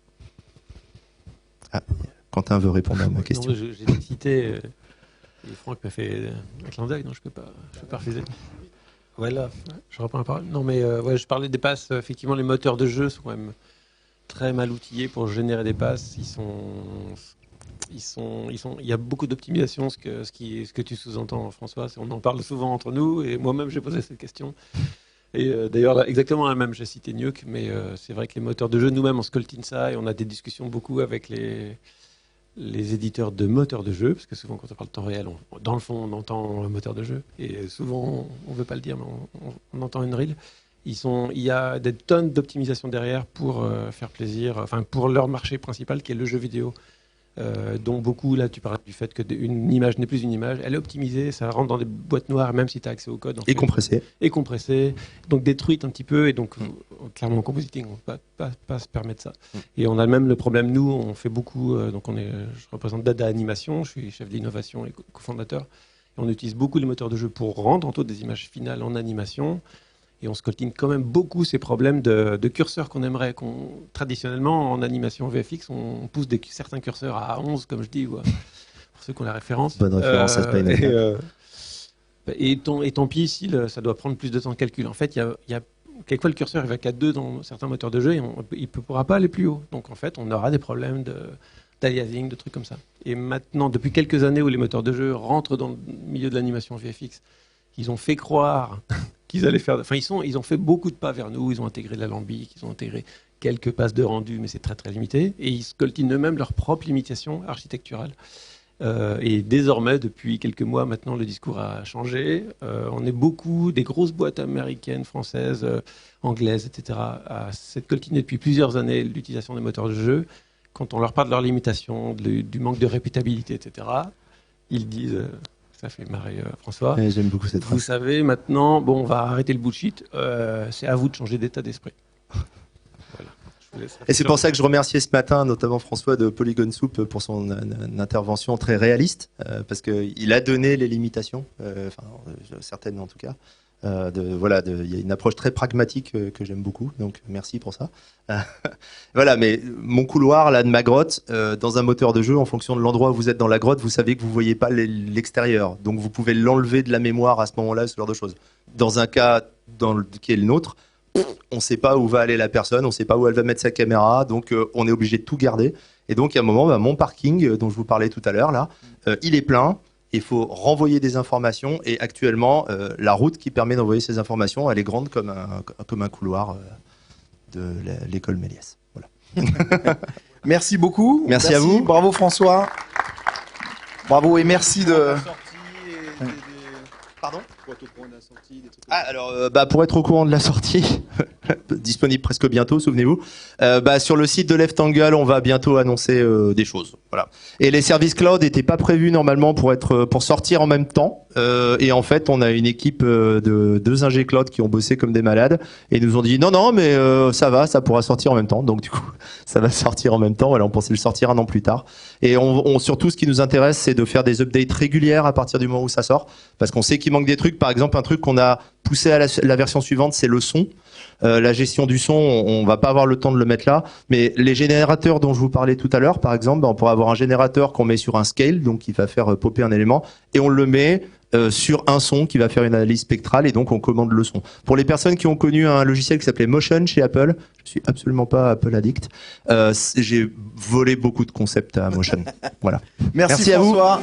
Ah. Quentin veut répondre à ma question. J'ai cité et Franck m'a fait un clin d'œil, non, je peux pas refuser. Voilà, je reprends la parole. Non, mais je parlais des passes. Effectivement, les moteurs de jeu sont quand même très mal outillés pour générer des passes. Il y a beaucoup d'optimisation, ce que tu sous-entends, François. On en parle souvent entre nous, et moi-même j'ai posé cette question. Et d'ailleurs, exactement la même, j'ai cité Nuke, mais c'est vrai que les moteurs de jeu, nous-mêmes, on scoltine ça, et on a des discussions beaucoup avec les éditeurs de moteurs de jeu, parce que souvent quand on parle de temps réel, dans le fond on entend un moteur de jeu, et souvent on ne veut pas le dire, mais on entend Unreal. Il y a des tonnes d'optimisation derrière pour faire plaisir, enfin pour leur marché principal qui est le jeu vidéo, dont beaucoup, là tu parlais du fait qu'une image n'est plus une image, elle est optimisée, ça rentre dans des boîtes noires même si tu as accès au code. Et compressée. Et compressée, donc détruite un petit peu, et donc clairement en compositing, on ne peut pas se permettre ça. Et on a même le problème, nous, on fait beaucoup, je représente Dada Animation, je suis chef d'innovation et cofondateur, et on utilise beaucoup les moteurs de jeu pour rendre entre autres des images finales en animation. Et on scoltine quand même beaucoup ces problèmes de curseurs qu'on aimerait. Traditionnellement, en animation VFX, on pousse certains curseurs à 11, comme je dis, pour ceux qui ont la référence. Bonne référence, ça se paye. Et tant pis ici, ça doit prendre plus de temps de calcul. En fait, il y a quelquefois le curseur il va qu'à 2 dans certains moteurs de jeu et il ne pourra pas aller plus haut. Donc en fait, on aura des problèmes d'aliasing, de trucs comme ça. Et maintenant, depuis quelques années où les moteurs de jeu rentrent dans le milieu de l'animation VFX, ils ont fait croire qu'ils allaient faire... Enfin, ils ont fait beaucoup de pas vers nous, ils ont intégré de l'alambic, ils ont intégré quelques passes de rendu, mais c'est très très limité. Et ils scoltinent eux-mêmes leurs propres limitations architecturales. Et désormais, depuis quelques mois maintenant, le discours a changé. On est beaucoup, des grosses boîtes américaines, françaises, anglaises, etc., à s'être coltinées depuis plusieurs années l'utilisation des moteurs de jeu. Quand on leur parle de leurs limitations, du manque de répétabilité, etc., ils disent... Ça fait marrer François. Ouais, j'aime beaucoup cette phrase. Vous savez, maintenant, on va arrêter le bullshit. C'est à vous de changer d'état d'esprit. Voilà. Et c'est pour ça que je remerciais ce matin notamment François de Polygon Soup pour son intervention très réaliste, parce qu'il a donné les limitations, certaines en tout cas. Il y a une approche très pragmatique que j'aime beaucoup, donc merci pour ça. Voilà, mais mon couloir là de ma grotte, dans un moteur de jeu, en fonction de l'endroit où vous êtes dans la grotte, vous savez que vous voyez pas l'extérieur, donc vous pouvez l'enlever de la mémoire à ce moment-là, ce genre de choses. Dans un cas qui est le nôtre, on ne sait pas où va aller la personne, on ne sait pas où elle va mettre sa caméra, donc on est obligé de tout garder. Et donc à un moment, mon parking dont je vous parlais tout à l'heure là, il est plein. Il faut renvoyer des informations et actuellement, la route qui permet d'envoyer ces informations, elle est grande comme un couloir de l'école Méliès. Voilà. Merci beaucoup. Merci à vous. Bravo François. Bravo et merci de... Pardon ? Pour être au courant de la sortie, des trucs comme ça. Alors, pour être au courant de la sortie, disponible presque bientôt, souvenez-vous. Sur le site de Leftangle, on va bientôt annoncer des choses. Voilà. Et les services cloud n'étaient pas prévus normalement pour sortir en même temps. Et en fait, on a une équipe de 2 ingé cloud qui ont bossé comme des malades et nous ont dit non, mais ça va, ça pourra sortir en même temps. Donc du coup, ça va sortir en même temps. Voilà, on pensait le sortir 1 an plus tard. Et surtout, ce qui nous intéresse, c'est de faire des updates régulières à partir du moment où ça sort, parce qu'on sait qu'il manque des trucs. Par exemple, un truc qu'on a poussé à la version suivante, c'est le son. La gestion du son, on va pas avoir le temps de le mettre là, mais les générateurs dont je vous parlais tout à l'heure, par exemple, on pourra avoir un générateur qu'on met sur un scale, donc qui va faire popper un élément, et on le met sur un son qui va faire une analyse spectrale, et donc on commande le son. Pour les personnes qui ont connu un logiciel qui s'appelait Motion chez Apple, je suis absolument pas Apple addict, j'ai volé beaucoup de concepts à Motion. Voilà. Merci à vous. François.